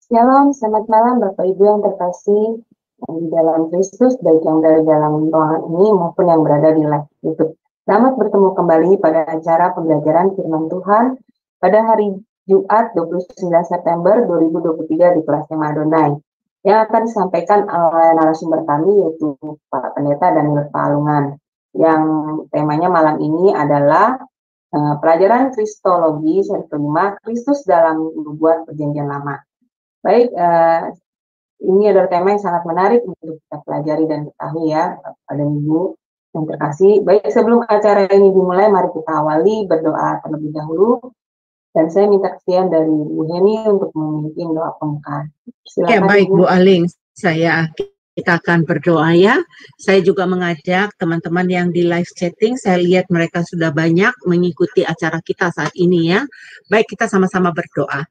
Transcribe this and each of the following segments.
Shalom, selamat malam Bapak Ibu yang terkasih di dalam Kristus, baik yang dari dalam ruangan ini maupun yang berada di live YouTube. Selamat bertemu kembali pada acara pembelajaran firman Tuhan pada hari Jumat 29 September 2023 di kelas tema Adonai yang akan disampaikan oleh narasumber kami yaitu Pak Pendeta Daniel Palungan, yang temanya malam ini adalah pelajaran Kristologi seri kelima, Kristus dalam Nubuat Perjanjian Lama. Baik, ini adalah tema yang sangat menarik untuk kita pelajari dan ketahui ya, Bapak dan Ibu yang terkasih. Baik, sebelum acara ini dimulai, mari kita awali berdoa terlebih dahulu. Dan saya minta kesediaan dari Bu Heni untuk memimpin doa pembukaan. Silakan, ya, baik Ibu. Bu Aling, kita akan berdoa ya. Saya juga mengajak teman-teman yang di live chatting, saya lihat mereka sudah banyak mengikuti acara kita saat ini ya. Baik, kita sama-sama berdoa.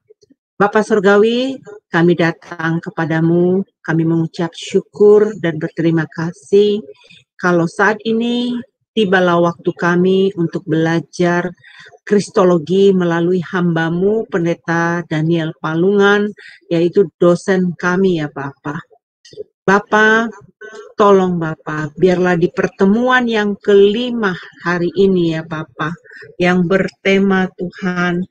Bapa Surgawi, kami datang kepadamu, kami mengucap syukur dan berterima kasih kalau saat ini tibalah waktu kami untuk belajar Kristologi melalui hamba-Mu Pendeta Daniel Palungan, yaitu dosen kami ya Bapak. Bapak, tolong Bapak, biarlah di pertemuan yang kelima hari ini ya Bapak, yang bertema Tuhan,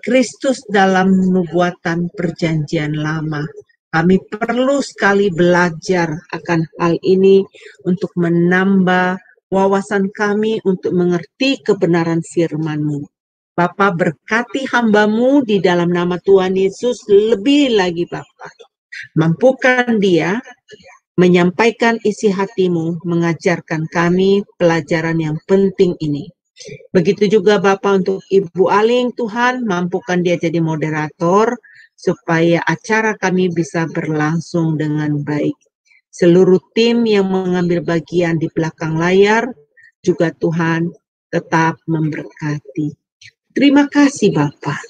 Kristus dalam nubuatan perjanjian lama. Kami perlu sekali belajar akan hal ini untuk menambah wawasan kami untuk mengerti kebenaran firman-Mu. Bapa, berkati hamba-Mu di dalam nama Tuhan Yesus lebih lagi Bapa. Mampukan dia menyampaikan isi hati-Mu, mengajarkan kami pelajaran yang penting ini. Begitu juga Bapak untuk Ibu Aling, Tuhan mampukan dia jadi moderator supaya acara kami bisa berlangsung dengan baik. Seluruh tim yang mengambil bagian di belakang layar juga Tuhan tetap memberkati. Terima kasih Bapak.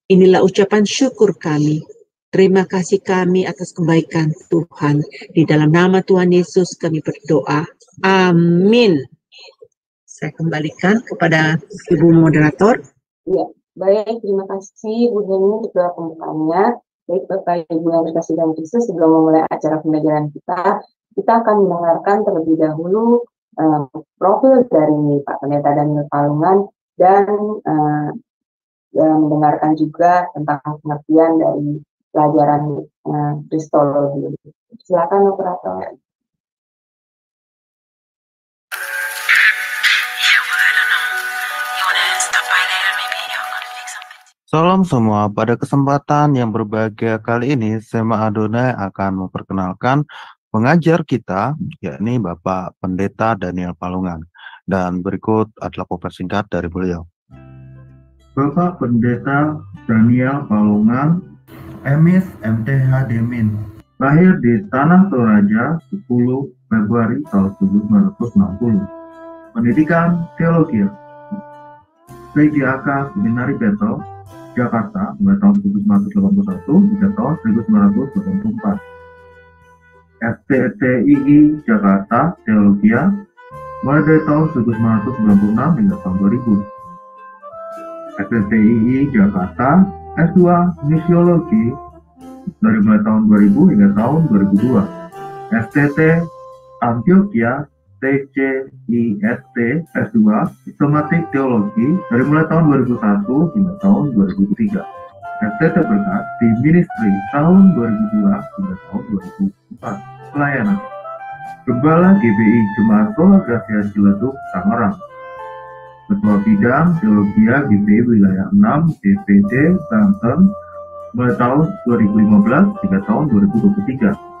Inilah ucapan syukur kami. Terima kasih kami atas kebaikan Tuhan. Di dalam nama Tuhan Yesus kami berdoa. Amin. Saya kembalikan kepada Ibu Moderator. Ya, baik, terima kasih Bu Heni untuk doa pembukaannya. Baik, Bapak Ibu yang terkasih dalam Kristus, sebelum memulai acara pembelajaran kita akan mendengarkan terlebih dahulu profil dari Pak Pendeta Daniel Palungan dan mendengarkan juga tentang pengertian dari pelajaran Kristologi. Silakan operator. Salam semua, pada kesempatan yang berbahagia kali ini, Sema Adonai akan memperkenalkan pengajar kita, yakni Bapak Pendeta Daniel Palungan. Dan berikut adalah paper singkat dari beliau. Bapak Pendeta Daniel Palungan, Emis MTH Demin, lahir di Tanah Toraja 10 Februari tahun 1960. Pendidikan Teologi, PGAK Seminari Betel, Jakarta mulai tahun 1981 hingga tahun 1984. STTII Jakarta Teologia mulai dari tahun 1996 hingga tahun 2000. STTII Jakarta S2 Misiologi dari mulai tahun 2000 hingga tahun 2002. STT Antioquia TCIST S2 Sistematik Teologi dari mulai tahun 2001 hingga tahun 2003. STT Berkat di Ministry tahun 2002 hingga tahun 2004. Pelayanan Gembala GBI Jemaat Sola Gracia Ciledug, Tangerang. Ketua Bidang Teologia GBI Wilayah 6 DPD Banten mulai tahun 2015 hingga tahun 2023.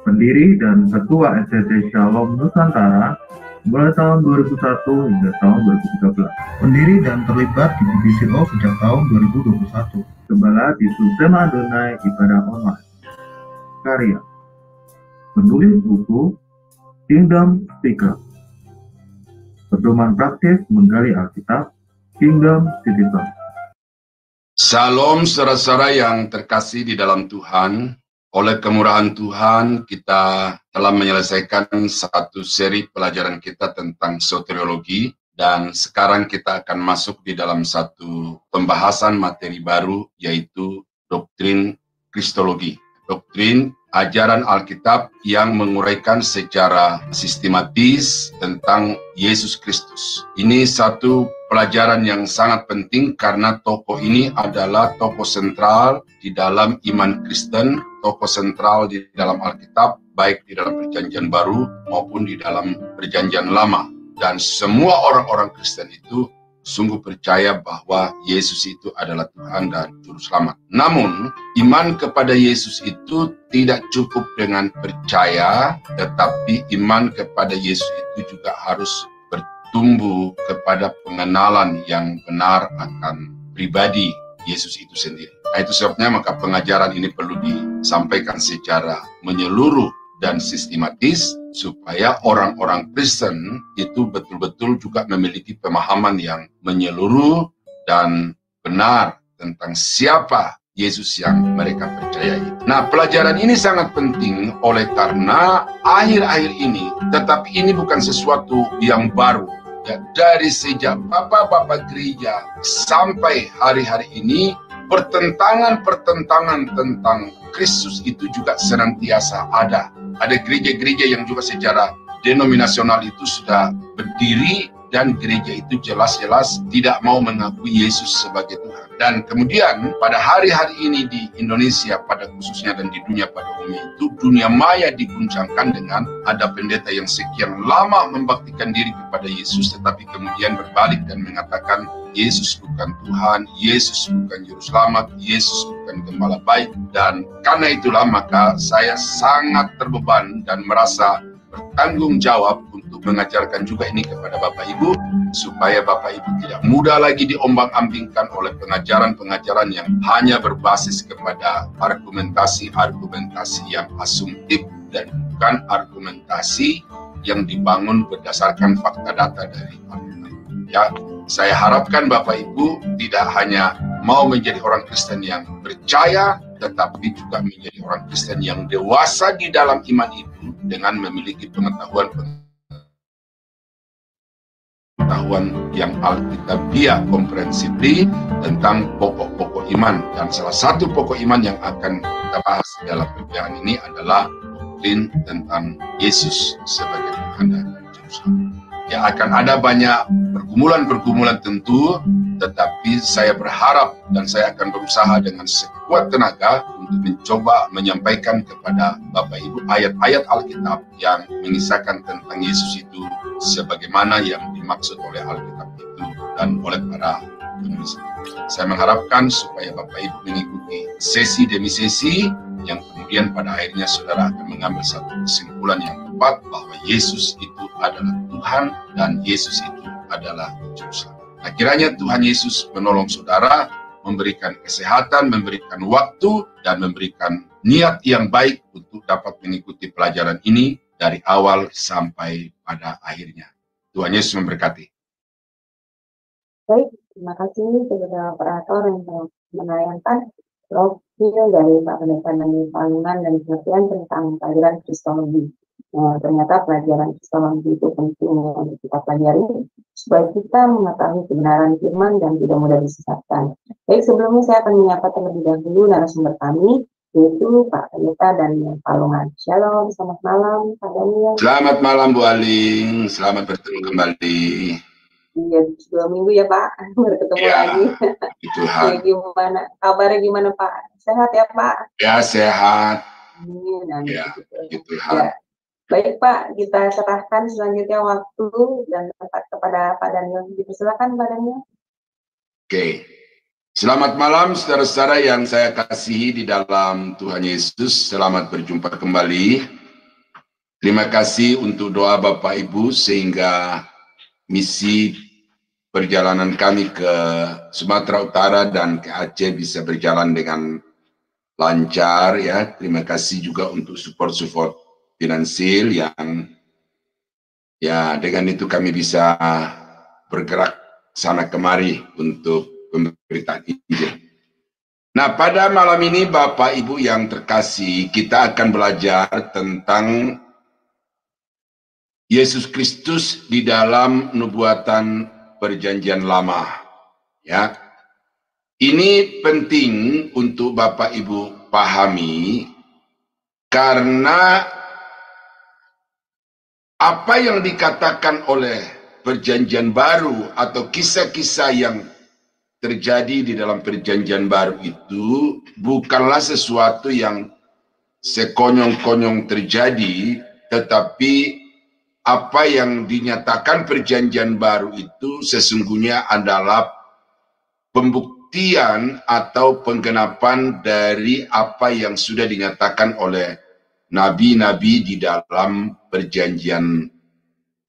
Pendiri dan Ketua STT Shalom Nusantara mulai tahun 2001 hingga tahun 2013. Pendiri dan terlibat di BBCO sejak tahun 2021. Gembala di Sema Adonai Ibadah Online. Karya penulis buku Kingdom Speaker. Pedoman praktis menggali Alkitab, Kingdom Citizen. Salam saudara-saudara yang terkasih di dalam Tuhan. Oleh kemurahan Tuhan, kita telah menyelesaikan satu seri pelajaran kita tentang soteriologi, dan sekarang kita akan masuk di dalam satu pembahasan materi baru, yaitu doktrin Kristologi, doktrin ajaran Alkitab yang menguraikan secara sistematis tentang Yesus Kristus. Ini satu pelajaran yang sangat penting karena tokoh ini adalah tokoh sentral di dalam iman Kristen, tokoh sentral di dalam Alkitab, baik di dalam Perjanjian Baru maupun di dalam Perjanjian Lama. Dan semua orang-orang Kristen itu sungguh percaya bahwa Yesus itu adalah Tuhan dan Juru Selamat. Namun, iman kepada Yesus itu tidak cukup dengan percaya, tetapi iman kepada Yesus itu juga harus bertumbuh kepada pengenalan yang benar akan pribadi Yesus itu sendiri. Nah, itu sebabnya maka pengajaran ini perlu disampaikan secara menyeluruh dan sistematis, supaya orang-orang Kristen itu betul-betul juga memiliki pemahaman yang menyeluruh dan benar tentang siapa Yesus yang mereka percayai. Nah, pelajaran ini sangat penting oleh karena akhir-akhir ini, tetapi ini bukan sesuatu yang baru. Ya, dari sejak bapak-bapak gereja sampai hari-hari ini, pertentangan-pertentangan tentang Kristus itu juga senantiasa ada. Ada gereja-gereja yang juga secara denominasional itu sudah berdiri dan gereja itu jelas-jelas tidak mau mengakui Yesus sebagai Tuhan. Dan kemudian pada hari-hari ini di Indonesia pada khususnya dan di dunia pada umumnya itu, dunia maya diguncangkan dengan ada pendeta yang sekian lama membaktikan diri kepada Yesus, tetapi kemudian berbalik dan mengatakan Yesus bukan Tuhan, Yesus bukan Juru Selamat, Yesus bukan Gembala baik. Dan karena itulah maka saya sangat terbeban dan merasa bertanggung jawab untuk mengajarkan juga ini kepada Bapak Ibu, supaya Bapak Ibu tidak mudah lagi diombang-ambingkan oleh pengajaran-pengajaran yang hanya berbasis kepada argumentasi-argumentasi yang asumtif dan bukan argumentasi yang dibangun berdasarkan fakta data dari Alkitab. Ya, saya harapkan Bapak Ibu tidak hanya mau menjadi orang Kristen yang percaya, tetapi juga menjadi orang Kristen yang dewasa di dalam iman itu dengan memiliki pengetahuan yang alkitabiah komprehensif tentang pokok-pokok iman. Dan salah satu pokok iman yang akan kita bahas dalam perbincangan ini adalah doktrin tentang Yesus sebagai Tuhan dan Juru Selamat. Ya, akan ada banyak pergumulan-pergumulan tentu, tetapi saya berharap dan saya akan berusaha dengan sekuat tenaga untuk mencoba menyampaikan kepada Bapak Ibu ayat-ayat Alkitab yang mengisahkan tentang Yesus itu sebagaimana yang dimaksud oleh Alkitab itu dan oleh para penulis. Saya mengharapkan supaya Bapak Ibu mengikuti sesi demi sesi yang kemudian pada akhirnya saudara akan mengambil satu kesimpulan yang tepat bahwa Yesus itu adalah Tuhan dan Yesus itu adalah Juru Selamat. Nah, kiranya Tuhan Yesus menolong saudara, memberikan kesehatan, memberikan waktu, dan memberikan niat yang baik untuk dapat mengikuti pelajaran ini dari awal sampai pada akhirnya. Tuhan Yesus memberkati. Baik, terima kasih kepada operator yang telah menayangkan profil dari Pak Pendeta Dani Palungan dan pengertian tentang pelajaran Kristologi. Ternyata pelajaran Kristologi itu penting untuk kita pelajari supaya kita mengetahui kebenaran firman dan tidak mudah disesatkan. Baik, sebelumnya saya akan menyapa terlebih dahulu narasumber kami, yaitu Pak Pendeta Daniel Palungan. Shalom, selamat malam Pak Daniel. Selamat malam Bu Aling, selamat bertemu kembali. Iya, 2 minggu ya Pak, berketemu lagi. Ya, gimana kabarnya, gimana Pak? Sehat ya Pak? Ya, sehat. Ya, ya. Baik Pak, kita serahkan selanjutnya waktu dan tempat kepada Pak Daniel. Silakan Pak Daniel. Oke. Selamat malam saudara-saudara yang saya kasihi di dalam Tuhan Yesus. Selamat berjumpa kembali. Terima kasih untuk doa Bapak Ibu sehingga misi perjalanan kami ke Sumatera Utara dan ke Aceh bisa berjalan dengan lancar ya. Terima kasih juga untuk support finansial yang ya dengan itu kami bisa bergerak sana kemari untuk pemberitaan Injil. Nah, pada malam ini Bapak Ibu yang terkasih, kita akan belajar tentang Yesus Kristus di dalam nubuatan Perjanjian Lama. Ya. Ini penting untuk Bapak Ibu pahami, karena apa yang dikatakan oleh Perjanjian Baru atau kisah-kisah yang terjadi di dalam Perjanjian Baru itu bukanlah sesuatu yang sekonyong-konyong terjadi, tetapi apa yang dinyatakan Perjanjian Baru itu sesungguhnya adalah pembuktian atau penggenapan dari apa yang sudah dinyatakan oleh nabi-nabi di dalam Perjanjian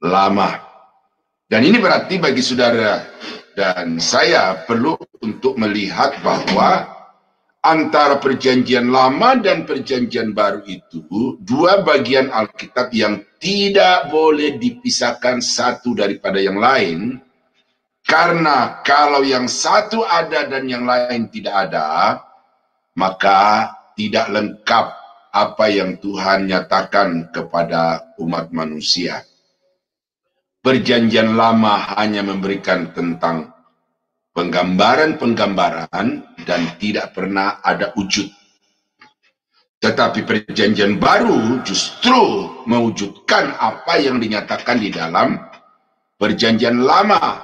Lama. Dan ini berarti bagi saudara dan saya perlu untuk melihat bahwa antara Perjanjian Lama dan Perjanjian Baru itu dua bagian Alkitab yang tidak boleh dipisahkan satu daripada yang lain. Karena kalau yang satu ada dan yang lain tidak ada, maka tidak lengkap apa yang Tuhan nyatakan kepada umat manusia. Perjanjian Lama hanya memberikan tentang penggambaran-penggambaran dan tidak pernah ada wujud. Tetapi Perjanjian Baru justru mewujudkan apa yang dinyatakan di dalam Perjanjian Lama.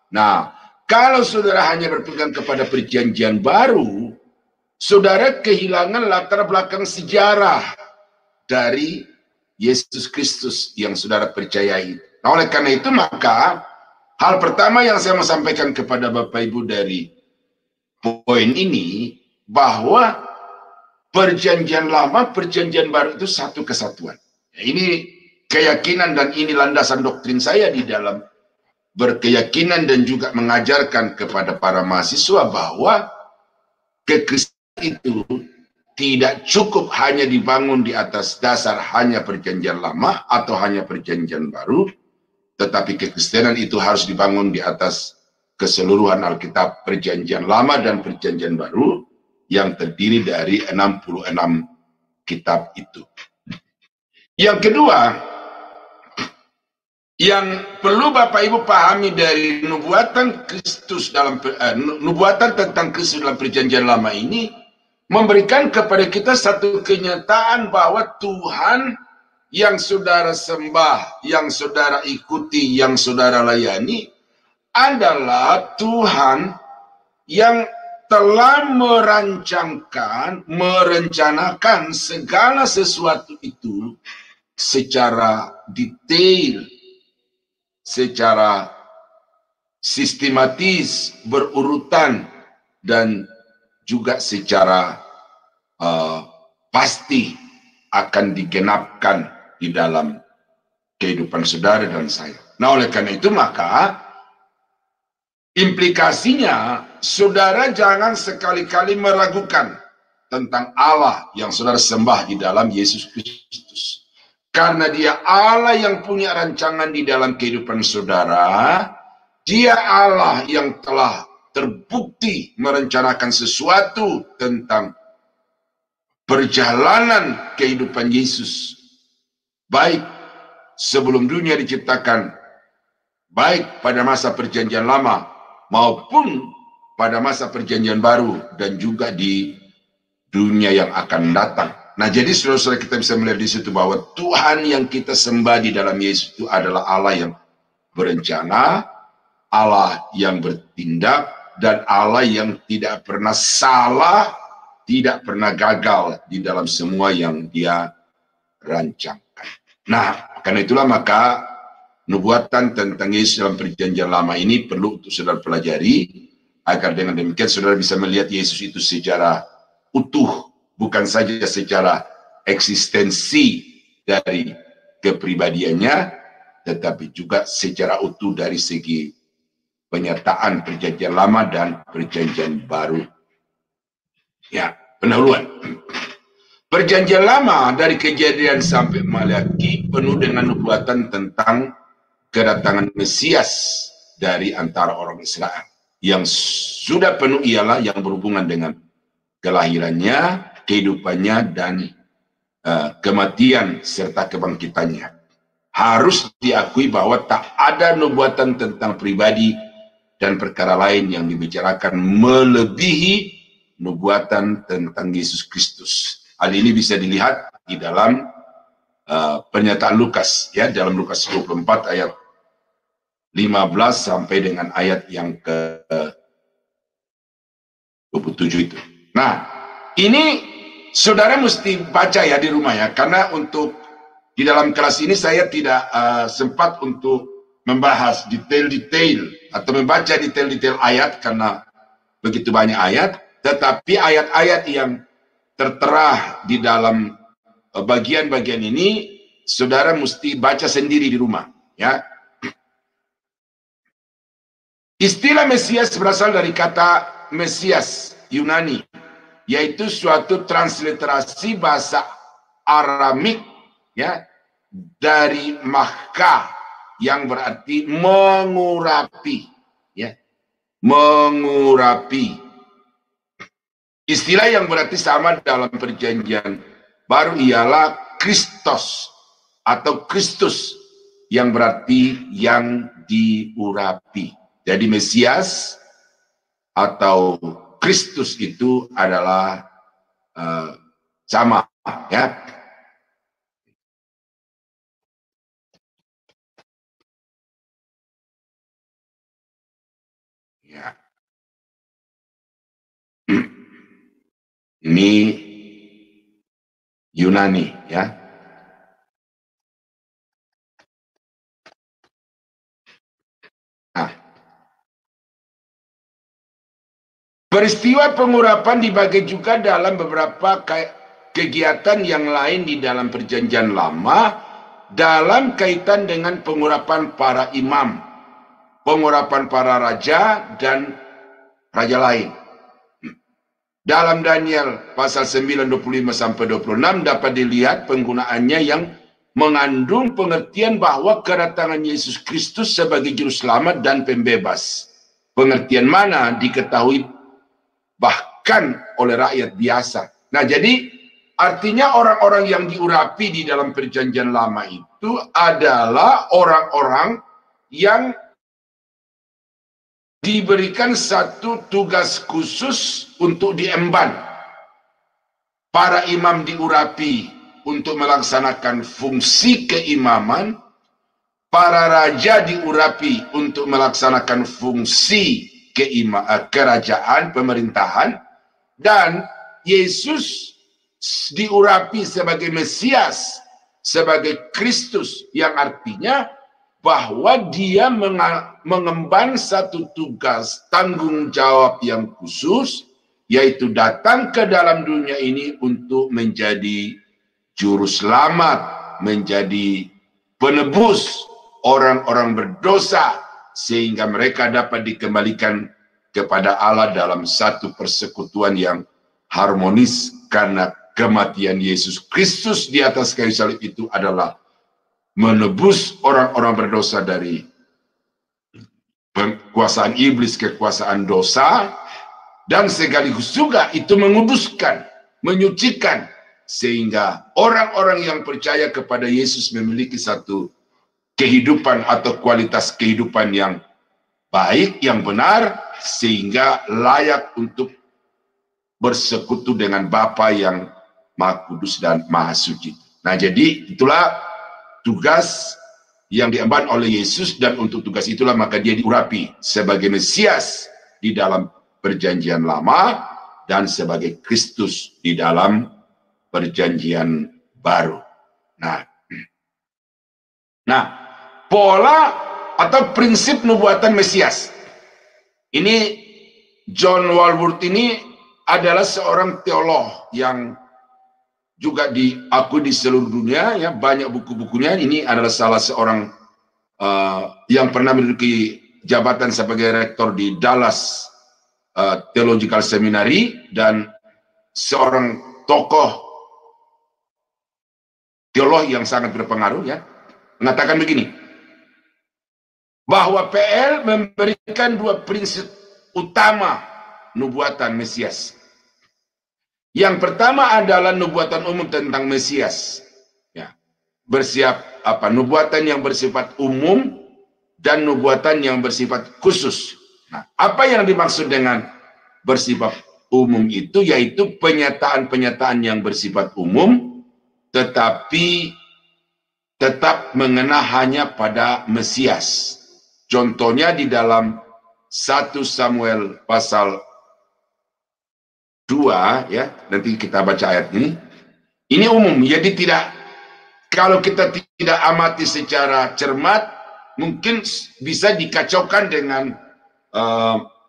Nah, kalau saudara hanya berpegang kepada Perjanjian Baru, saudara kehilangan latar belakang sejarah dari Yesus Kristus yang saudara percayai. Nah, oleh karena itu maka hal pertama yang saya mau sampaikan kepada Bapak Ibu dari poin ini, bahwa Perjanjian Lama, Perjanjian Baru itu satu kesatuan. Ini keyakinan dan ini landasan doktrin saya di dalam berkeyakinan dan juga mengajarkan kepada para mahasiswa bahwa kekristenan itu tidak cukup hanya dibangun di atas dasar hanya Perjanjian Lama atau hanya Perjanjian Baru, tetapi kekristenan itu harus dibangun di atas keseluruhan Alkitab, Perjanjian Lama dan Perjanjian Baru yang terdiri dari 66 kitab itu. Yang kedua, yang perlu Bapak Ibu pahami dari nubuatan Kristus dalam nubuatan tentang Kristus dalam Perjanjian Lama ini memberikan kepada kita satu kenyataan bahwa Tuhan yang saudara sembah, yang saudara ikuti, yang saudara layani adalah Tuhan yang telah merencanakan segala sesuatu itu secara detail, secara sistematis, berurutan, dan juga secara pasti akan digenapkan di dalam kehidupan saudara dan saya. Nah, oleh karena itu maka implikasinya saudara jangan sekali-kali meragukan tentang Allah yang saudara sembah di dalam Yesus Kristus. Karena dia Allah yang punya rancangan di dalam kehidupan saudara, dia Allah yang telah terbukti merencanakan sesuatu tentang perjalanan kehidupan Yesus, baik sebelum dunia diciptakan, baik pada masa Perjanjian Lama maupun pada masa Perjanjian Baru, dan juga di dunia yang akan datang. Nah, jadi saudara-saudara kita bisa melihat di situ bahwa Tuhan yang kita sembah di dalam Yesus itu adalah Allah yang berencana, Allah yang bertindak, dan Allah yang tidak pernah salah, tidak pernah gagal di dalam semua yang dia rancangkan. Nah, karena itulah maka nubuatan tentang Yesus dalam Perjanjian Lama ini perlu untuk saudara pelajari, agar dengan demikian saudara bisa melihat Yesus itu secara utuh, bukan saja secara eksistensi dari kepribadiannya, tetapi juga secara utuh dari segi penyataan Perjanjian Lama dan Perjanjian Baru. Ya, pendahuluan. Perjanjian Lama dari Kejadian sampai Maleakhi penuh dengan nubuatan tentang kedatangan Mesias dari antara orang Israel. Yang sudah penuh ialah yang berhubungan dengan kelahirannya, kehidupannya, dan kematian serta kebangkitannya. Harus diakui bahwa tak ada nubuatan tentang pribadi dan perkara lain yang dibicarakan melebihi nubuatan tentang Yesus Kristus. Hal ini bisa dilihat di dalam pernyataan Lukas, ya, dalam Lukas 24 ayat 15 sampai dengan ayat yang ke 27 itu. Nah, ini saudara mesti baca ya di rumah ya, karena untuk di dalam kelas ini saya tidak sempat untuk membahas detail-detail atau membaca detail-detail ayat karena begitu banyak ayat, tetapi ayat-ayat yang tertera di dalam bagian-bagian ini saudara mesti baca sendiri di rumah, ya. Istilah Mesias berasal dari kata Mesias Yunani, yaitu suatu transliterasi bahasa Aramik, ya, dari Mahka yang berarti mengurapi, ya, mengurapi. Istilah yang berarti sama dalam perjanjian baru ialah Kristos atau Kristus yang berarti yang diurapi. Jadi Mesias atau Kristus itu adalah sama, ya. Ya. Ini Yunani, ya. Nah, peristiwa pengurapan dibagi juga dalam beberapa kegiatan yang lain di dalam perjanjian lama dalam kaitan dengan pengurapan para imam, pengurapan para raja dan raja lain. Dalam Daniel pasal 9, 25 sampai 26 dapat dilihat penggunaannya yang mengandung pengertian bahwa kedatangan Yesus Kristus sebagai juru selamat dan pembebas. Pengertian mana diketahui bahkan oleh rakyat biasa. Nah, jadi artinya orang-orang yang diurapi di dalam perjanjian lama itu adalah orang-orang yang diberikan satu tugas khusus untuk diemban. Para imam diurapi untuk melaksanakan fungsi keimaman, para raja diurapi untuk melaksanakan fungsi kerajaan, pemerintahan, dan Yesus diurapi sebagai Mesias, sebagai Kristus, yang artinya bahwa dia mengemban satu tugas tanggung jawab yang khusus, yaitu datang ke dalam dunia ini untuk menjadi juru selamat, menjadi penebus orang-orang berdosa, sehingga mereka dapat dikembalikan kepada Allah dalam satu persekutuan yang harmonis, karena kematian Yesus Kristus di atas kayu salib itu adalah menebus orang-orang berdosa dari kekuasaan iblis, kekuasaan dosa, dan sekaligus juga itu menguduskan, menyucikan, sehingga orang-orang yang percaya kepada Yesus memiliki satu kehidupan atau kualitas kehidupan yang baik, yang benar, sehingga layak untuk bersekutu dengan Bapa yang Maha Kudus dan Maha Suci. Nah, jadi itulah tugas yang diemban oleh Yesus, dan untuk tugas itulah maka dia diurapi sebagai Mesias di dalam perjanjian lama dan sebagai Kristus di dalam perjanjian baru. Nah, pola atau prinsip nubuatan Mesias ini, John Walworth ini adalah seorang teolog yang juga diakui di seluruh dunia, ya, banyak buku-bukunya. Ini adalah salah seorang yang pernah menduduki jabatan sebagai rektor di Dallas Theological Seminary, dan seorang tokoh teolog yang sangat berpengaruh, ya, mengatakan begini, bahwa PL memberikan dua prinsip utama nubuatan Mesias. Yang pertama adalah nubuatan umum tentang Mesias, ya, nubuatan yang bersifat umum dan nubuatan yang bersifat khusus. Nah, apa yang dimaksud dengan bersifat umum itu, yaitu penyataan-penyataan yang bersifat umum, tetapi tetap mengena hanya pada Mesias. Contohnya di dalam 1 Samuel pasal 2, ya, nanti kita baca ayat ini. Ini umum, jadi kalau kita tidak amati secara cermat, mungkin bisa dikacaukan dengan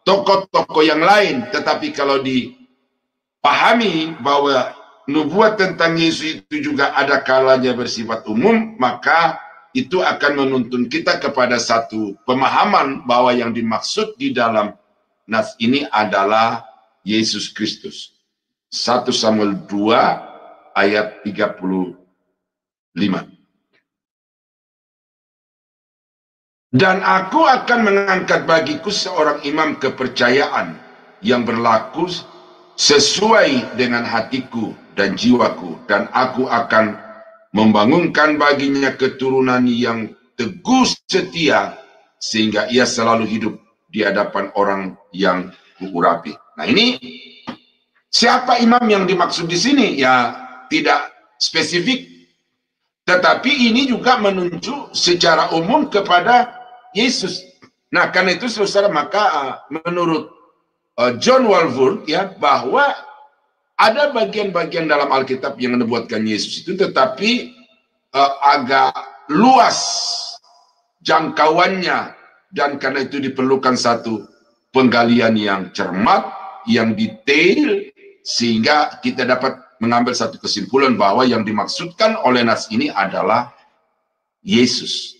tokoh-tokoh yang lain. Tetapi kalau dipahami bahwa nubuat tentang Yesus itu juga ada kalanya bersifat umum, maka itu akan menuntun kita kepada satu pemahaman bahwa yang dimaksud di dalam nas ini adalah Yesus Kristus. 1 Samuel 2 ayat 35. Dan aku akan mengangkat bagiku seorang imam kepercayaan yang berlaku sesuai dengan hatiku dan jiwaku, dan aku akan membangunkan baginya keturunan yang teguh setia, sehingga ia selalu hidup di hadapan orang yang kuurapi. Nah, ini siapa imam yang dimaksud di sini? Ya, tidak spesifik, tetapi ini juga menunjuk secara umum kepada Yesus. Nah, karena itu saudara, maka menurut John Walvoord, ya, bahwa ada bagian-bagian dalam Alkitab yang menubuatkan Yesus itu, tetapi agak luas jangkauannya, dan karena itu diperlukan satu penggalian yang cermat, yang detail, sehingga kita dapat mengambil satu kesimpulan bahwa yang dimaksudkan oleh nas ini adalah Yesus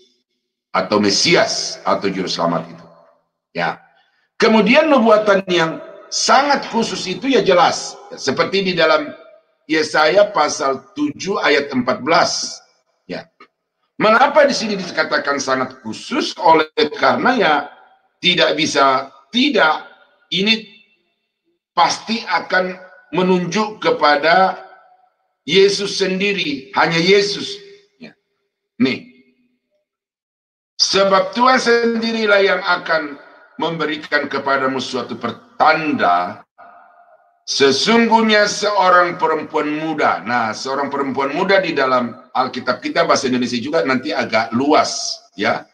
atau Mesias atau Juru Selamat itu. Ya. Kemudian nubuatan yang sangat khusus itu ya jelas, seperti di dalam Yesaya pasal 7 ayat 14. Ya. Mengapa di sini dikatakan sangat khusus? Oleh karena ya ini pasti akan menunjuk kepada Yesus sendiri, hanya Yesus. Ya. Nih, sebab Tuhan sendirilah yang akan memberikan kepadamu suatu pertanda, sesungguhnya seorang perempuan muda. Nah, seorang perempuan muda di dalam Alkitab kita bahasa Indonesia juga nanti agak luas, ya,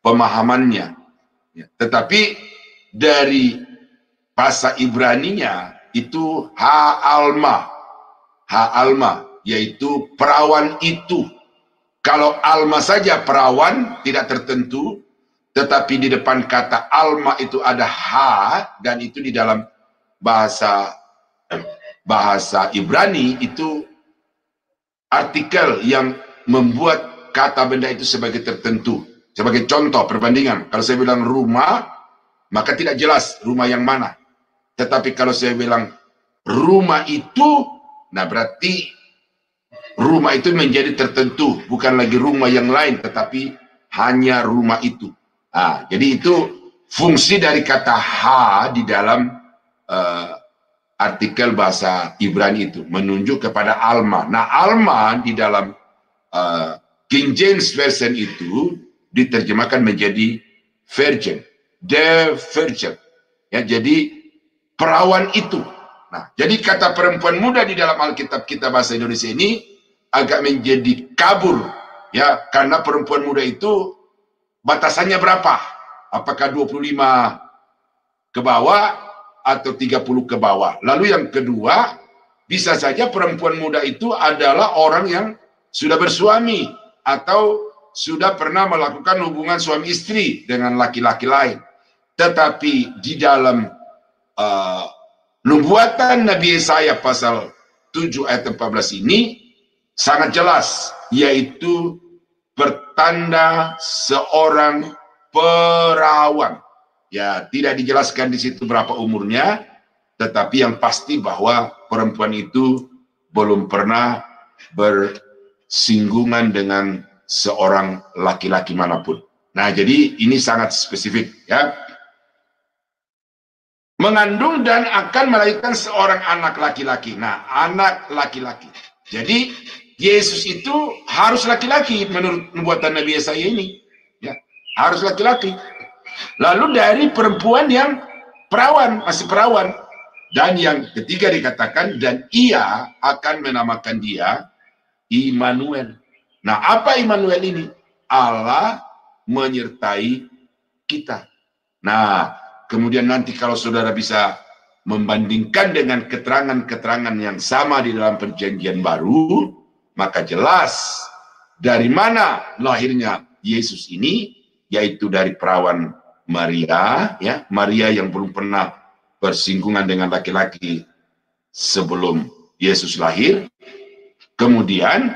pemahamannya. Ya, tetapi dari bahasa Ibraninya itu ha-alma, yaitu perawan itu. Kalau alma saja perawan tidak tertentu, tetapi di depan kata alma itu ada ha, dan itu di dalam bahasa Ibrani itu artikel yang membuat kata benda itu sebagai tertentu. Sebagai contoh perbandingan, kalau saya bilang rumah, maka tidak jelas rumah yang mana. Tetapi kalau saya bilang rumah itu, nah berarti rumah itu menjadi tertentu, bukan lagi rumah yang lain, tetapi hanya rumah itu. Nah, jadi itu fungsi dari kata ha di dalam artikel bahasa Ibrani itu, menunjuk kepada alma. Nah, alma di dalam King James Version itu diterjemahkan menjadi virgin, the virgin. Ya, jadi perawan itu. Nah, jadi kata perempuan muda di dalam Alkitab kita bahasa Indonesia ini agak menjadi kabur, ya, karena perempuan muda itu batasannya berapa? Apakah 25 ke bawah atau 30 ke bawah? Lalu yang kedua, bisa saja perempuan muda itu adalah orang yang sudah bersuami atau sudah pernah melakukan hubungan suami istri dengan laki-laki lain. Tetapi di dalam nubuatan Nabi Yesaya pasal 7 ayat 14 ini sangat jelas, yaitu pertanda seorang perawan. Ya, tidak dijelaskan di situ berapa umurnya, tetapi yang pasti bahwa perempuan itu belum pernah bersinggungan dengan seorang laki-laki manapun. Nah, jadi ini sangat spesifik, ya. Mengandung dan akan melahirkan seorang anak laki-laki. Nah, anak laki-laki. Jadi Yesus itu harus laki-laki menurut nubuatan Nabi Yesaya ini, ya, harus laki-laki. Lalu dari perempuan yang perawan, masih perawan. Dan yang ketiga dikatakan, dan ia akan menamakan dia Immanuel. Nah, apa Immanuel ini? Allah menyertai kita. Nah, kemudian nanti kalau saudara bisa membandingkan dengan keterangan-keterangan yang sama di dalam perjanjian baru, maka jelas dari mana lahirnya Yesus ini, yaitu dari perawan Maria, ya, Maria yang belum pernah bersinggungan dengan laki-laki sebelum Yesus lahir. Kemudian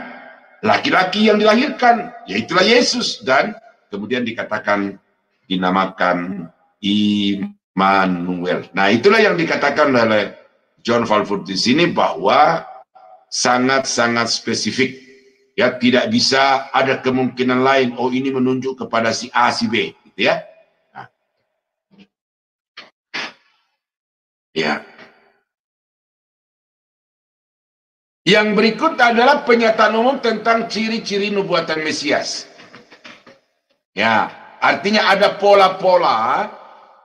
laki-laki yang dilahirkan, yaitulah Yesus, dan kemudian dikatakan dinamakan Immanuel. Nah, itulah yang dikatakan oleh John Walvoord di sini, bahwa sangat-sangat spesifik. Ya, tidak bisa ada kemungkinan lain, oh ini menunjuk kepada si A, si B, gitu ya. Nah. Ya. Yang berikut adalah penyataan umum tentang ciri-ciri nubuatan Mesias. Ya, artinya ada pola-pola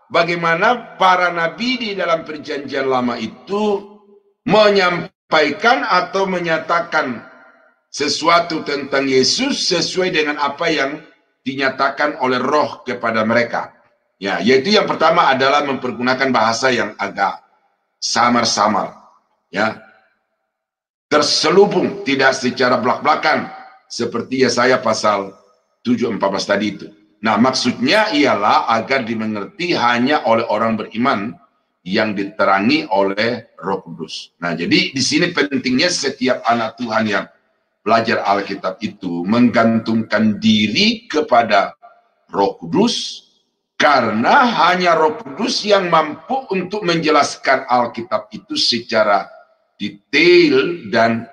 bagaimana para nabi di dalam perjanjian lama itu menyampaikan atau menyatakan sesuatu tentang Yesus sesuai dengan apa yang dinyatakan oleh Roh kepada mereka. Ya, yaitu yang pertama adalah mempergunakan bahasa yang agak samar-samar, ya, terselubung, tidak secara belak-belakan, seperti Yesaya pasal 7:14 tadi itu. Nah, maksudnya ialah agar dimengerti hanya oleh orang beriman yang diterangi oleh Roh Kudus. Nah, jadi di sini pentingnya setiap anak Tuhan yang belajar Alkitab itu menggantungkan diri kepada Roh Kudus, karena hanya Roh Kudus yang mampu untuk menjelaskan Alkitab itu secara detail dan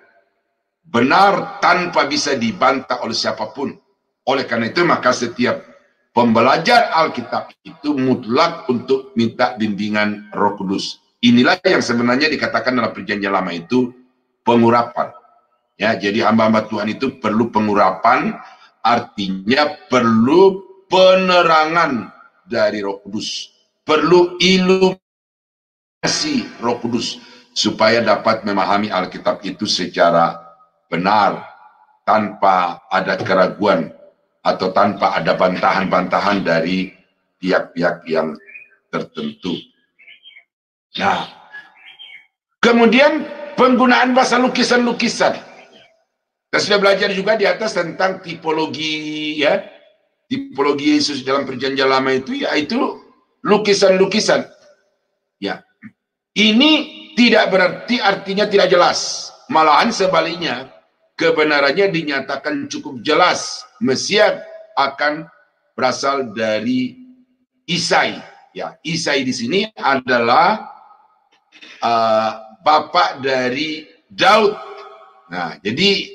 benar tanpa bisa dibantah oleh siapapun. Oleh karena itu, maka setiap pembelajar Alkitab itu mutlak untuk minta bimbingan Roh Kudus. Inilah yang sebenarnya dikatakan dalam perjanjian lama itu pengurapan. Ya, jadi hamba-hamba Tuhan itu perlu pengurapan, artinya perlu penerangan dari Roh Kudus, perlu iluminasi Roh Kudus supaya dapat memahami Alkitab itu secara benar, tanpa ada keraguan atau tanpa ada bantahan-bantahan dari pihak-pihak yang tertentu. Nah, kemudian penggunaan bahasa lukisan-lukisan. Kita sudah belajar juga di atas tentang tipologi, ya, tipologi Yesus dalam perjanjian lama itu, yaitu lukisan-lukisan. Ya, ini tidak berarti artinya tidak jelas. Malahan sebaliknya, kebenarannya dinyatakan cukup jelas. Mesias akan berasal dari Isai. Ya, Isai di sini adalah bapak dari Daud. Nah, jadi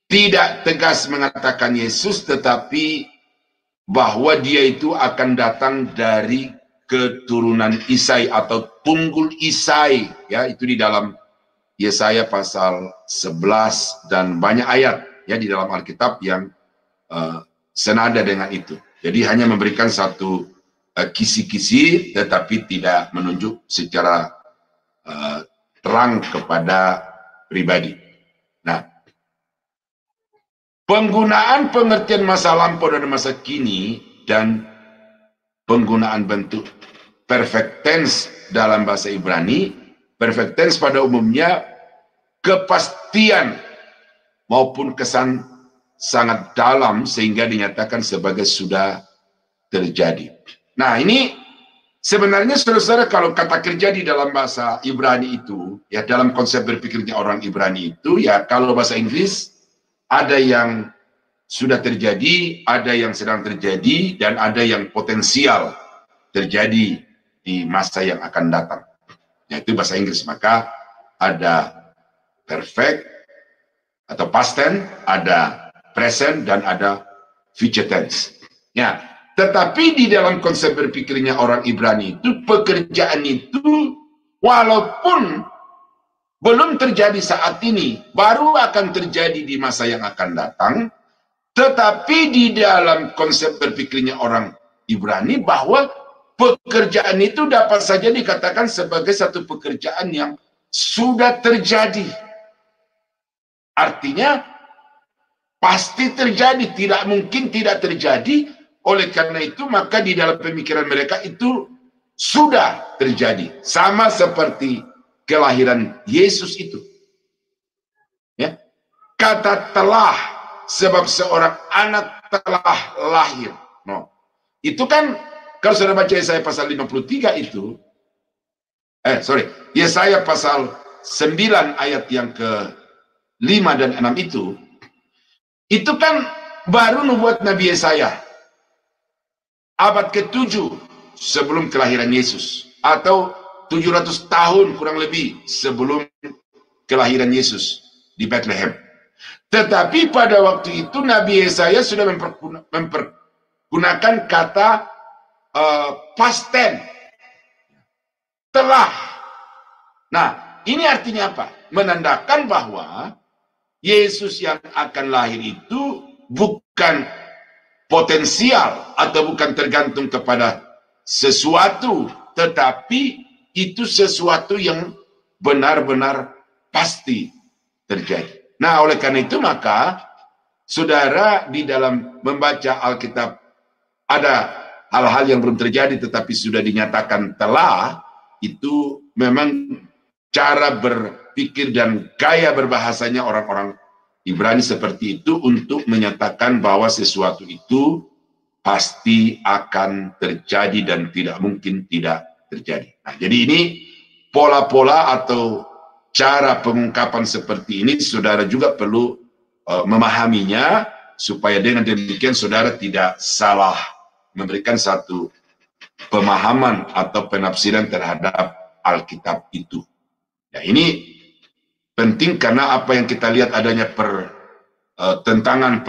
tidak tegas mengatakan Yesus, tetapi bahwa dia itu akan datang dari keturunan Isai atau tunggul Isai. Ya, itu di dalam Yesaya pasal 11 dan banyak ayat ya di dalam Alkitab yang senada dengan itu. Jadi hanya memberikan satu kisi-kisi, tetapi tidak menunjuk secara terang kepada pribadi. Nah, penggunaan pengertian masa lampau dan masa kini dan penggunaan bentuk perfect tense dalam bahasa Ibrani. Perfect tense pada umumnya kepastian maupun kesan sangat dalam sehingga dinyatakan sebagai sudah terjadi. Nah, ini sebenarnya saudara-saudara, kalau kata kerja di dalam bahasa Ibrani itu, ya dalam konsep berpikirnya orang Ibrani itu, ya kalau bahasa Inggris ada yang sudah terjadi, ada yang sedang terjadi, dan ada yang potensial terjadi di masa yang akan datang. Yaitu bahasa Inggris, maka ada perfect atau past tense, ada present, dan ada future tense. Ya, tetapi di dalam konsep berpikirnya orang Ibrani itu, pekerjaan itu walaupun belum terjadi saat ini, baru akan terjadi di masa yang akan datang, tetapi di dalam konsep berpikirnya orang Ibrani bahwa pekerjaan itu dapat saja dikatakan sebagai satu pekerjaan yang sudah terjadi. Artinya pasti terjadi, tidak mungkin tidak terjadi. Oleh karena itu maka di dalam pemikiran mereka itu sudah terjadi, sama seperti kelahiran Yesus itu. Ya, kata telah, sebab seorang anak telah lahir. No, itu kan kalau saudara baca Yesaya pasal 53 itu, Yesaya pasal 9 ayat yang ke-5 dan 6 itu kan baru nubuat Nabi Yesaya abad ke-7 sebelum kelahiran Yesus, atau 700 tahun kurang lebih sebelum kelahiran Yesus di Bethlehem. Tetapi pada waktu itu Nabi Yesaya sudah mempergunakan kata past tense, telah. Nah, ini artinya apa? Menandakan bahwa Yesus yang akan lahir itu bukan potensial atau bukan tergantung kepada sesuatu, tetapi itu sesuatu yang benar-benar pasti terjadi. Nah, oleh karena itu maka saudara di dalam membaca Alkitab ada hal-hal yang belum terjadi tetapi sudah dinyatakan telah, itu memang cara berpikir dan gaya berbahasanya orang-orang Ibrani seperti itu untuk menyatakan bahwa sesuatu itu pasti akan terjadi dan tidak mungkin tidak terjadi. Nah, jadi ini pola-pola atau cara pengungkapan seperti ini saudara juga perlu memahaminya, supaya dengan demikian saudara tidak salah memberikan satu pemahaman atau penafsiran terhadap Alkitab itu. Ya, ini penting karena apa yang kita lihat adanya pertentangan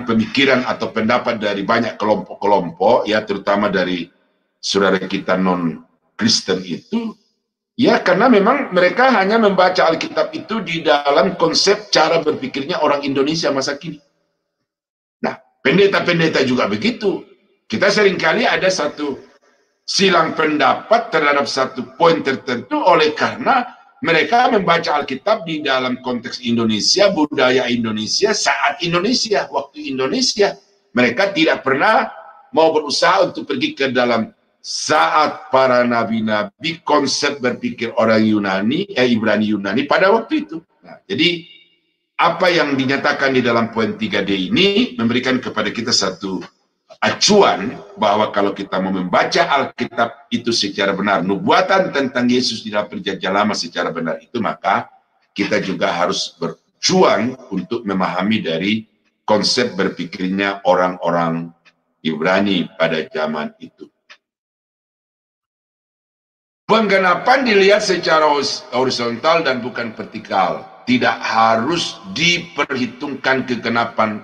pemikiran atau pendapat dari banyak kelompok-kelompok, ya terutama dari saudara kita non-Kristen itu, ya karena memang mereka hanya membaca Alkitab itu di dalam konsep cara berpikirnya orang Indonesia masa kini. Nah, pendeta-pendeta juga begitu. Kita seringkali ada satu silang pendapat terhadap satu poin tertentu oleh karena mereka membaca Alkitab di dalam konteks Indonesia, budaya Indonesia, saat Indonesia, waktu Indonesia. Mereka tidak pernah mau berusaha untuk pergi ke dalam saat para nabi-nabi, konsep berpikir orang Yunani, Ibrani Yunani pada waktu itu. Nah, jadi apa yang dinyatakan di dalam poin 3D ini memberikan kepada kita satu acuan bahwa kalau kita mau membaca Alkitab itu secara benar, nubuatan tentang Yesus di dalam perjanjian lama secara benar itu, maka kita juga harus berjuang untuk memahami dari konsep berpikirnya orang-orang Ibrani pada zaman itu. Penggenapan dilihat secara horizontal dan bukan vertikal. Tidak harus diperhitungkan kegenapan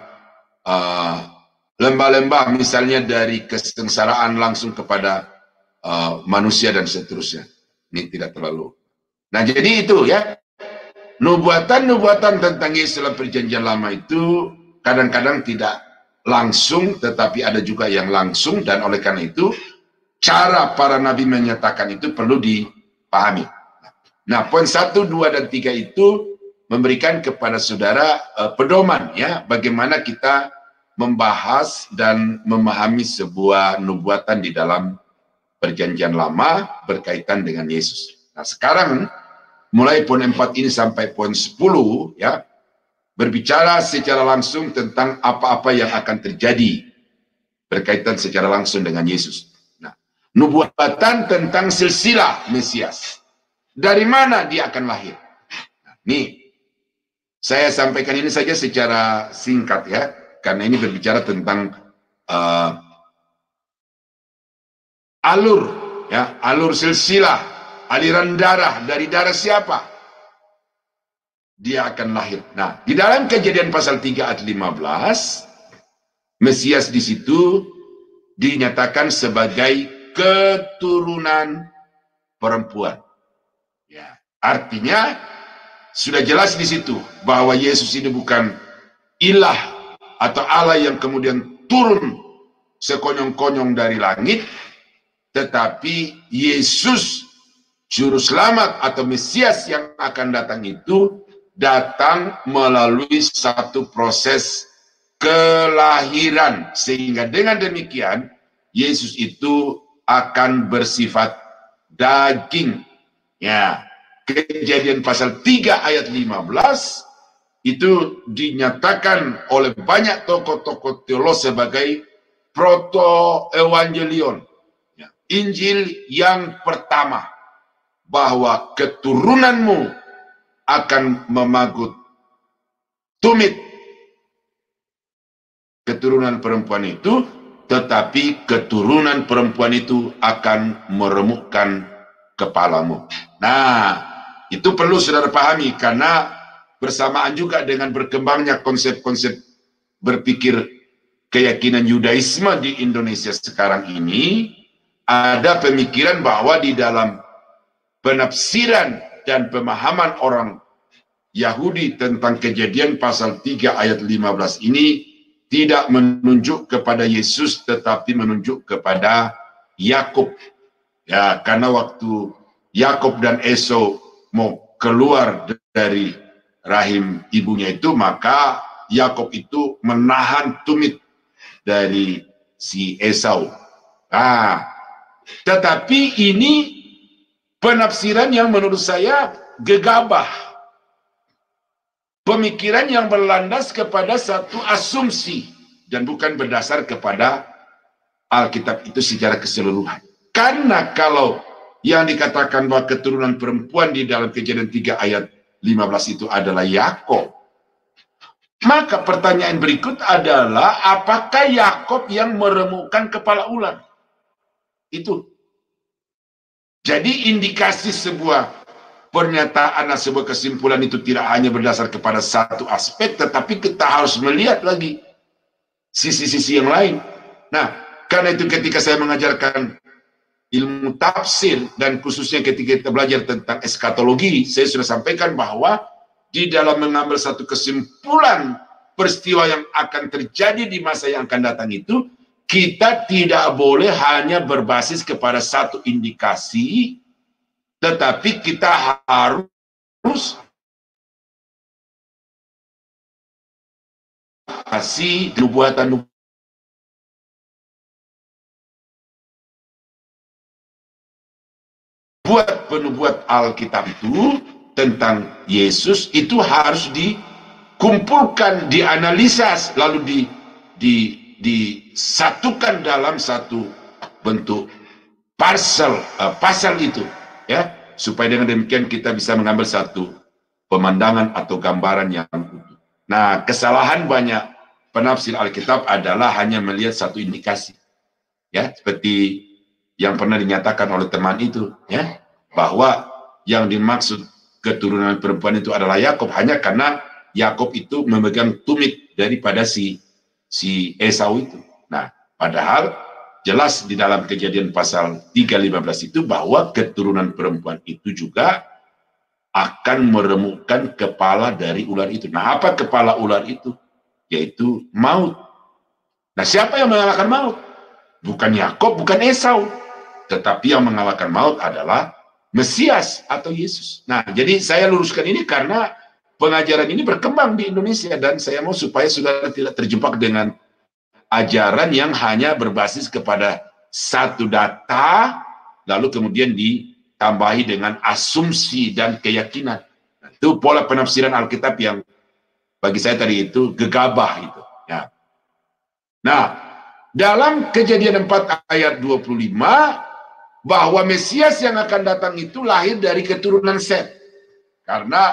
lembah-lembah misalnya dari kesengsaraan langsung kepada manusia dan seterusnya. Ini tidak terlalu. Nah, jadi itu ya, nubuatan-nubuatan tentang Yesus dalam perjanjian lama itu kadang-kadang tidak langsung, tetapi ada juga yang langsung, dan oleh karena itu cara para nabi menyatakan itu perlu dipahami. Nah, poin 1, 2, dan 3 itu memberikan kepada saudara pedoman ya, bagaimana kita membahas dan memahami sebuah nubuatan di dalam perjanjian lama berkaitan dengan Yesus. Nah, sekarang mulai poin 4 ini sampai poin 10 ya, berbicara secara langsung tentang apa-apa yang akan terjadi berkaitan secara langsung dengan Yesus. Nah, nubuatan tentang silsilah Mesias. Dari mana dia akan lahir? Nah, nih, saya sampaikan ini saja secara singkat ya, karena ini berbicara tentang alur ya, alur silsilah, aliran darah. Dari darah siapa dia akan lahir? Nah, di dalam Kejadian pasal 3 ayat 15, Mesias di situ dinyatakan sebagai keturunan perempuan. Ya, artinya sudah jelas di situ bahwa Yesus ini bukan ilah atau Allah yang kemudian turun sekonyong-konyong dari langit, tetapi Yesus Juru Selamat atau Mesias yang akan datang itu datang melalui satu proses kelahiran, sehingga dengan demikian Yesus itu akan bersifat daging. Ya, Kejadian pasal 3 ayat 15 itu dinyatakan oleh banyak tokoh-tokoh teolog sebagai proto-evangelion, ya, Injil yang pertama, bahwa keturunanmu akan memagut tumit keturunan perempuan itu, tetapi keturunan perempuan itu akan meremukkan kepalamu. Nah, itu perlu saudara pahami, karena bersamaan juga dengan berkembangnya konsep-konsep berpikir keyakinan Yudaisme di Indonesia sekarang ini, ada pemikiran bahwa di dalam penafsiran dan pemahaman orang Yahudi tentang Kejadian pasal 3 ayat 15 ini tidak menunjuk kepada Yesus, tetapi menunjuk kepada Yakub. Ya, karena waktu Yakub dan Esau mau keluar dari rahim ibunya itu, maka Yakub itu menahan tumit dari si Esau. Tetapi ini penafsiran yang menurut saya gegabah. Pemikiran yang berlandas kepada satu asumsi dan bukan berdasar kepada Alkitab itu secara keseluruhan. Karena kalau yang dikatakan bahwa keturunan perempuan di dalam Kejadian 3 ayat 15 itu adalah Yakob, maka pertanyaan berikut adalah, apakah Yakob yang meremukkan kepala ular? Itu. Jadi indikasi sebuah pernyataan dan sebuah kesimpulan itu tidak hanya berdasar kepada satu aspek, tetapi kita harus melihat lagi sisi-sisi yang lain. Nah, karena itu ketika saya mengajarkan ilmu tafsir, dan khususnya ketika kita belajar tentang eskatologi, saya sudah sampaikan bahwa di dalam mengambil satu kesimpulan peristiwa yang akan terjadi di masa yang akan datang itu, kita tidak boleh hanya berbasis kepada satu indikasi, tetapi kita harus kasih nubuatan penubuat Alkitab itu tentang Yesus itu harus dikumpulkan, dianalisa, lalu disatukan dalam satu bentuk pasal itu, ya, supaya dengan demikian kita bisa mengambil satu pemandangan atau gambaran yang utuh. Nah, kesalahan banyak penafsir Alkitab adalah hanya melihat satu indikasi, ya, seperti yang pernah dinyatakan oleh teman itu, ya, bahwa yang dimaksud keturunan perempuan itu adalah Yakob hanya karena Yakob itu memegang tumit daripada si Esau itu. Nah, padahal jelas di dalam Kejadian pasal 3:15 itu bahwa keturunan perempuan itu juga akan meremukkan kepala dari ular itu. Nah, apa kepala ular itu? Yaitu maut. Nah, siapa yang mengalahkan maut? Bukan Yakob, bukan Esau. Tetapi yang mengalahkan maut adalah Mesias atau Yesus. Nah, jadi saya luruskan ini karena pengajaran ini berkembang di Indonesia, dan saya mau supaya saudara tidak terjebak dengan ajaran yang hanya berbasis kepada satu data, lalu kemudian ditambahi dengan asumsi dan keyakinan. Nah, itu pola penafsiran Alkitab yang bagi saya tadi itu gegabah itu. Ya. Nah, dalam Kejadian 4 ayat 25, bahwa Mesias yang akan datang itu lahir dari keturunan Set. Karena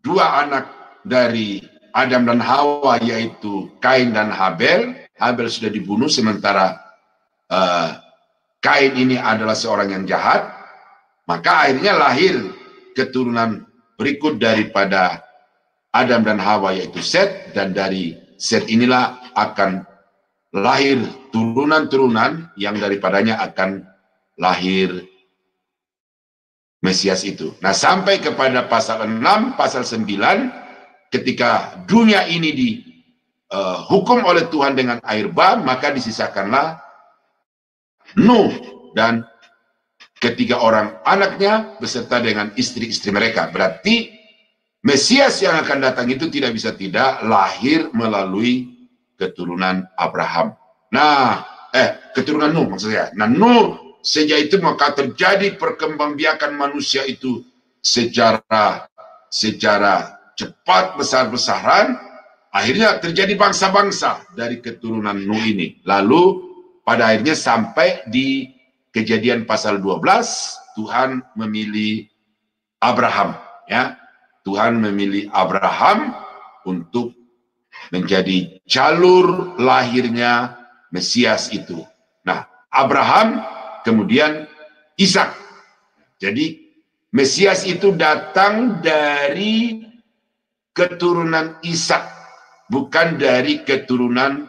dua anak dari Adam dan Hawa, yaitu Kain dan Habel. Habel sudah dibunuh, sementara Kain ini adalah seorang yang jahat. Maka akhirnya lahir keturunan berikut daripada Adam dan Hawa, yaitu Set. Dan dari Set inilah akan lahir turunan-turunan yang daripadanya akan lahir Mesias itu. Nah, sampai kepada pasal 6, pasal 9, ketika dunia ini dihukum oleh Tuhan dengan air bah, maka disisakanlah Nuh dan ketiga orang anaknya beserta dengan istri-istri mereka. Berarti Mesias yang akan datang itu tidak bisa tidak lahir melalui keturunan Abraham. Nah, keturunan Nuh maksudnya. Nah, Nuh sejak itu maka terjadi perkembangbiakan manusia itu secara cepat besar-besaran. Akhirnya terjadi bangsa-bangsa dari keturunan Nuh ini. Lalu pada akhirnya sampai di Kejadian pasal 12, Tuhan memilih Abraham, ya. Tuhan memilih Abraham untuk menjadi jalur lahirnya Mesias itu. Nah, Abraham kemudian Ishak. Jadi Mesias itu datang dari keturunan Ishak, bukan dari keturunan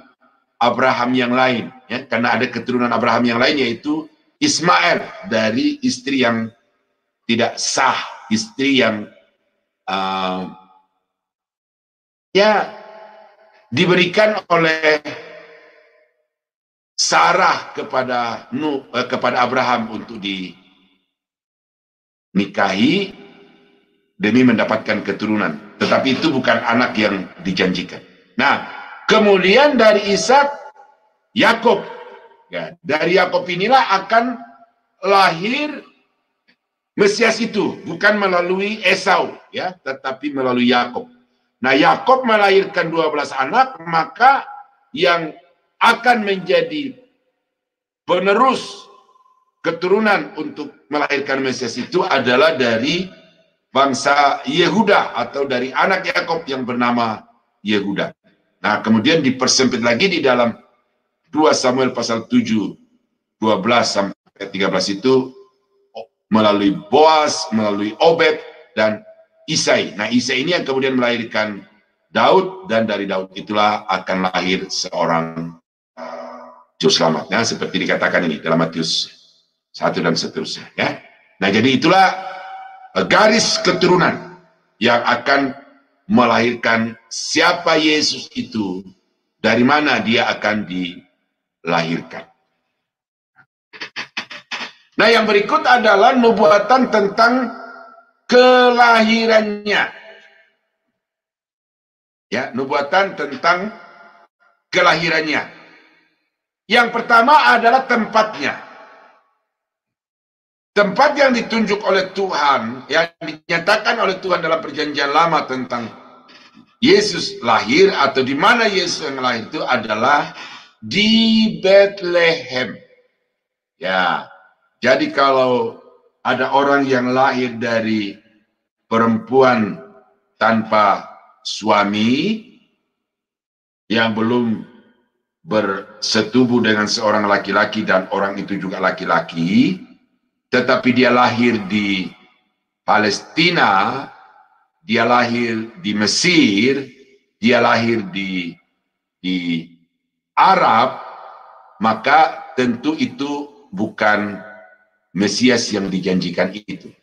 Abraham yang lain, ya. Karena ada keturunan Abraham yang lain, yaitu Ismail dari istri yang tidak sah, istri yang diberikan oleh Sarah kepada Abraham untuk dinikahi demi mendapatkan keturunan. Tetapi itu bukan anak yang dijanjikan. Nah, kemudian dari Ishak, Yakub. Ya, dari Yakub inilah akan lahir Mesias itu, bukan melalui Esau, ya, tetapi melalui Yakub. Nah, Yakub melahirkan 12 anak, maka yang akan menjadi penerus keturunan untuk melahirkan Mesias itu adalah dari bangsa Yehuda atau dari anak Yakub yang bernama Yehuda. Nah, kemudian dipersempit lagi di dalam 2 Samuel pasal 7, 12 sampai 13 itu melalui Boaz, melalui Obed, dan Isai. Nah, Isai ini yang kemudian melahirkan Daud, dan dari Daud itulah akan lahir seorang juru selamat. Nah, seperti dikatakan ini dalam Matius 1 dan seterusnya. Ya. Nah, jadi itulah garis keturunan yang akan melahirkan siapa Yesus itu, dari mana dia akan dilahirkan. Nah, yang berikut adalah nubuatan tentang kelahirannya. Ya, nubuatan tentang kelahirannya. Yang pertama adalah tempatnya. Tempat yang ditunjuk oleh Tuhan, yang dinyatakan oleh Tuhan dalam perjanjian lama tentang Yesus lahir, atau di mana Yesus yang lahir itu adalah di Bethlehem. Ya, jadi kalau ada orang yang lahir dari perempuan tanpa suami, yang belum bersetubuh dengan seorang laki-laki dan orang itu juga laki-laki, tetapi dia lahir di Palestina, dia lahir di Mesir, dia lahir di Arab, maka tentu itu bukan Mesias yang dijanjikan itu.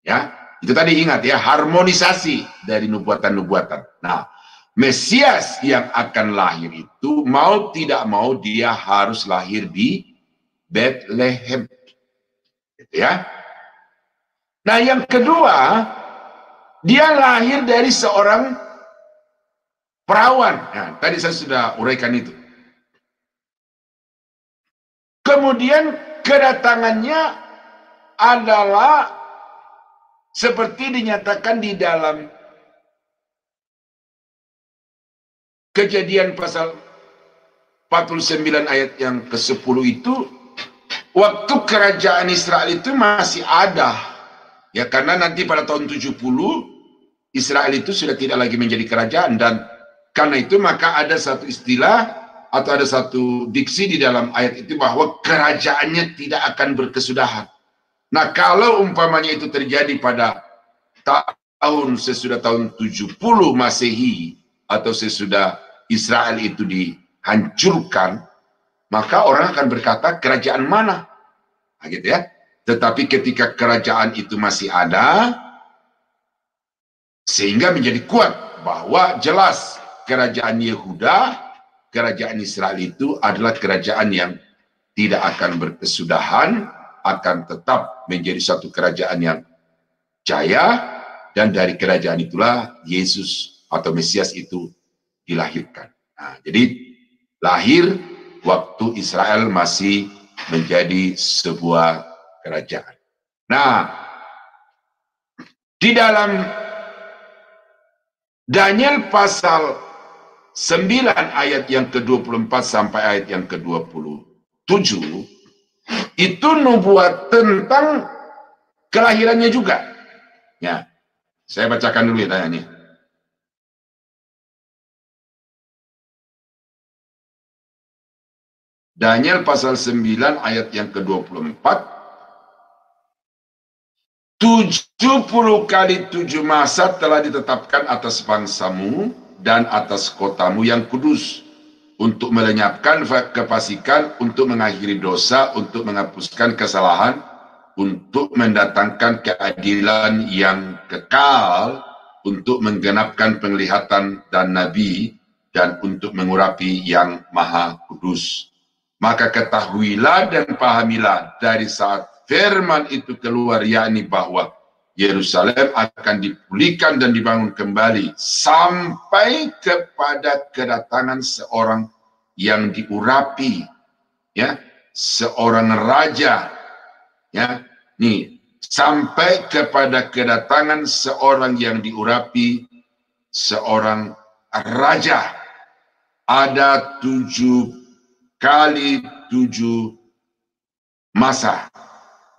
Ya, itu tadi ingat ya, harmonisasi dari nubuatan-nubuatan. Nah, Mesias yang akan lahir itu mau tidak mau dia harus lahir di Bethlehem. Gitu ya. Nah, yang kedua, dia lahir dari seorang perawan. Nah, tadi saya sudah uraikan itu. Kemudian kedatangannya adalah seperti dinyatakan di dalam Kejadian pasal 49 ayat yang ke-10 itu, waktu kerajaan Israel itu masih ada. Ya, karena nanti pada tahun 70 Israel itu sudah tidak lagi menjadi kerajaan, dan karena itu maka ada satu istilah atau ada satu diksi di dalam ayat itu bahwa kerajaannya tidak akan berkesudahan. Nah, kalau umpamanya itu terjadi pada sesudah tahun 70 Masehi, atau sesudah Israel itu dihancurkan, maka orang akan berkata kerajaan mana? Nah, gitu ya. Tetapi ketika kerajaan itu masih ada, sehingga menjadi kuat bahwa jelas kerajaan Yehuda, kerajaan Israel itu adalah kerajaan yang tidak akan berkesudahan, akan tetap menjadi satu kerajaan yang jaya, dan dari kerajaan itulah Yesus atau Mesias itu dilahirkan. Nah, jadi lahir waktu Israel masih menjadi sebuah kerajaan. Nah, di dalam Daniel pasal 9 ayat yang ke-24 sampai ayat yang ke-27, itu nubuat tentang kelahirannya juga. Ya, saya bacakan dulu ya ini. Daniel pasal 9 ayat yang ke-24, 70 kali 7 masa telah ditetapkan atas bangsamu dan atas kotamu yang kudus, untuk melenyapkan kefasikan, untuk mengakhiri dosa, untuk menghapuskan kesalahan, untuk mendatangkan keadilan yang kekal, untuk menggenapkan penglihatan dan nabi, dan untuk mengurapi yang maha kudus. Maka ketahuilah dan pahamilah dari saat firman itu keluar, yakni bahwa Yerusalem akan dipulihkan dan dibangun kembali sampai kepada kedatangan seorang yang diurapi, ya, seorang raja, ya, nih, sampai kepada kedatangan seorang yang diurapi, seorang raja. Ada 7 kali 7 masa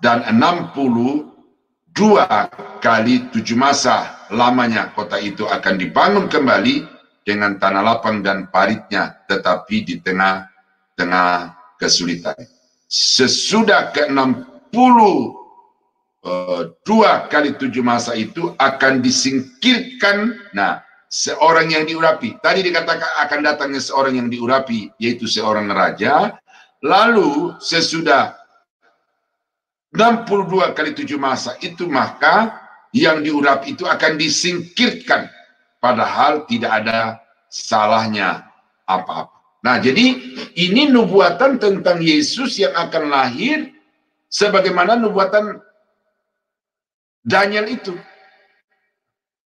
dan 62 kali 7 masa lamanya kota itu akan dibangun kembali dengan tanah lapang dan paritnya, tetapi di tengah-tengah kesulitan. Sesudah ke-62 kali 7 masa itu akan disingkirkan, nah, seorang yang diurapi. Tadi dikatakan akan datangnya seorang yang diurapi, yaitu seorang raja. Lalu sesudah 62 kali 7 masa itu, maka yang diurapi itu akan disingkirkan, padahal tidak ada salahnya apa-apa. Nah, jadi ini nubuatan tentang Yesus yang akan lahir, sebagaimana nubuatan Daniel itu.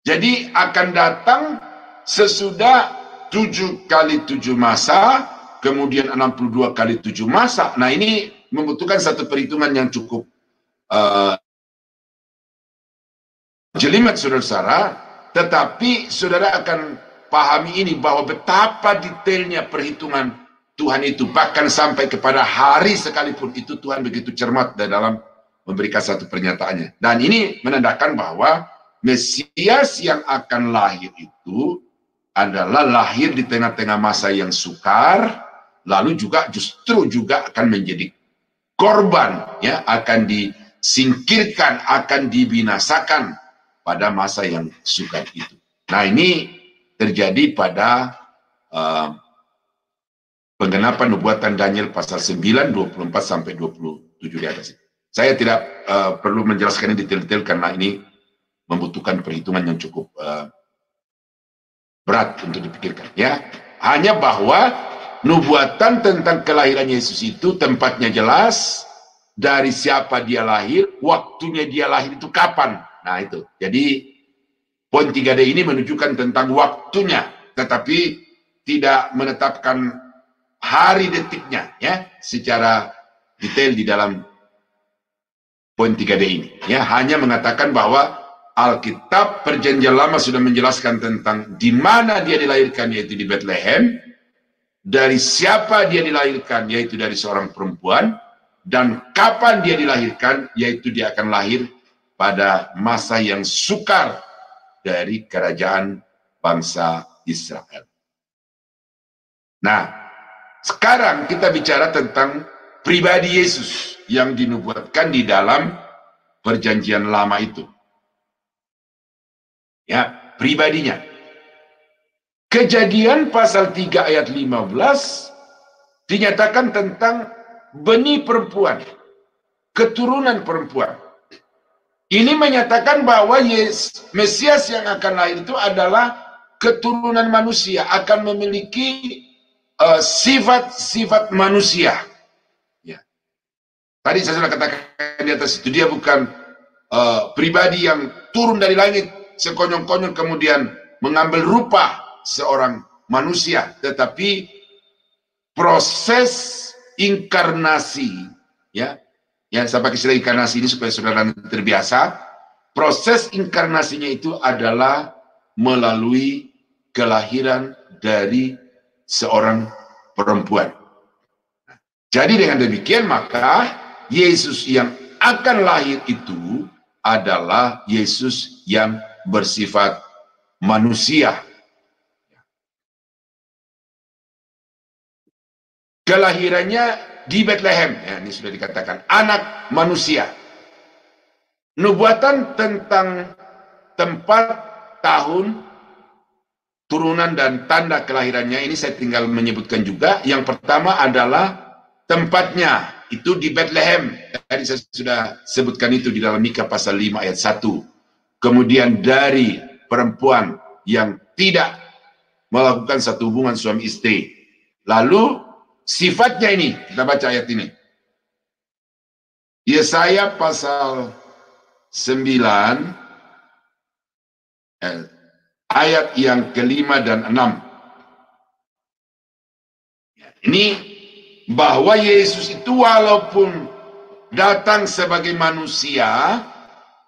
Jadi akan datang sesudah 7 kali 7 masa, kemudian 62 kali 7 masa. Nah, ini membutuhkan satu perhitungan yang cukup jelimet, saudara-saudara. Tetapi saudara akan pahami ini, bahwa betapa detailnya perhitungan Tuhan itu. Bahkan sampai kepada hari sekalipun itu Tuhan begitu cermat dalam memberikan satu pernyataannya. Dan ini menandakan bahwa Mesias yang akan lahir itu adalah lahir di tengah-tengah masa yang sukar, lalu juga justru juga akan menjadi korban, ya, akan disingkirkan, akan dibinasakan pada masa yang sukar itu. Nah, ini terjadi pada penggenapan nubuatan Daniel pasal 9, 24 sampai 27 di atas. Saya tidak perlu menjelaskan ini detail-detail karena ini membutuhkan perhitungan yang cukup berat untuk dipikirkan, ya. Hanya bahwa nubuatan tentang kelahiran Yesus itu tempatnya jelas, dari siapa dia lahir, waktunya dia lahir itu kapan. Nah, itu. Jadi poin 3D ini menunjukkan tentang waktunya, tetapi tidak menetapkan hari detiknya, ya, secara detail di dalam poin 3D ini, ya. Hanya mengatakan bahwa Alkitab Perjanjian Lama sudah menjelaskan tentang di mana dia dilahirkan, yaitu di Bethlehem. Dari siapa dia dilahirkan, yaitu dari seorang perempuan. Dan kapan dia dilahirkan, yaitu dia akan lahir pada masa yang sukar dari kerajaan bangsa Israel. Nah, sekarang kita bicara tentang pribadi Yesus yang dinubuatkan di dalam Perjanjian Lama itu. Ya, pribadinya. Kejadian pasal 3 ayat 15 dinyatakan tentang benih perempuan, keturunan perempuan. Ini menyatakan bahwa Mesias yang akan lahir itu adalah keturunan manusia akan memiliki sifat-sifat manusia. Ya. Tadi saya sudah katakan di atas itu, dia bukan pribadi yang turun dari langit sekonyong-konyong kemudian mengambil rupa seorang manusia, tetapi proses inkarnasi, ya, yang saya pakai istilah inkarnasi ini supaya saudara terbiasa. Proses inkarnasinya itu adalah melalui kelahiran dari seorang perempuan. Jadi dengan demikian maka Yesus yang akan lahir itu adalah Yesus yang bersifat manusia. Kelahirannya di Bethlehem, ya, ini sudah dikatakan anak manusia. Nubuatan tentang tempat, tahun, turunan dan tanda kelahirannya ini saya tinggal menyebutkan juga. Yang pertama adalah tempatnya, itu di Bethlehem. Tadi saya sudah sebutkan itu di dalam Mika pasal 5 ayat 1. Kemudian dari perempuan yang tidak melakukan satu hubungan suami istri. Lalu sifatnya ini, kita baca ayat ini. Yesaya pasal 9 ayat yang kelima dan 6. Ini bahwa Yesus itu walaupun datang sebagai manusia,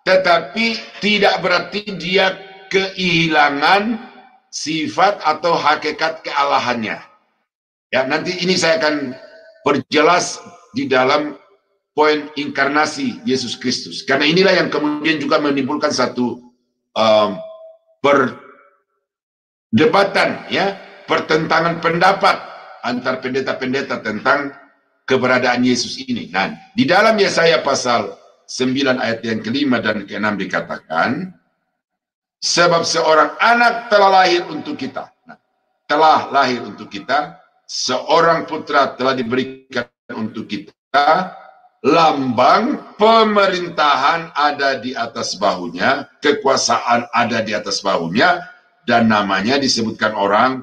tetapi tidak berarti dia kehilangan sifat atau hakikat kealahannya. Ya, nanti ini saya akan perjelas di dalam poin inkarnasi Yesus Kristus. Karena inilah yang kemudian juga menimbulkan satu perdebatan, ya, pertentangan pendapat antar pendeta-pendeta tentang keberadaan Yesus ini. Nah, di dalam Yesaya pasal 9 ayat yang kelima dan keenam dikatakan, sebab seorang anak telah lahir untuk kita. Nah, telah lahir untuk kita, seorang putra telah diberikan untuk kita, lambang pemerintahan ada di atas bahunya, kekuasaan ada di atas bahunya, dan namanya disebutkan orang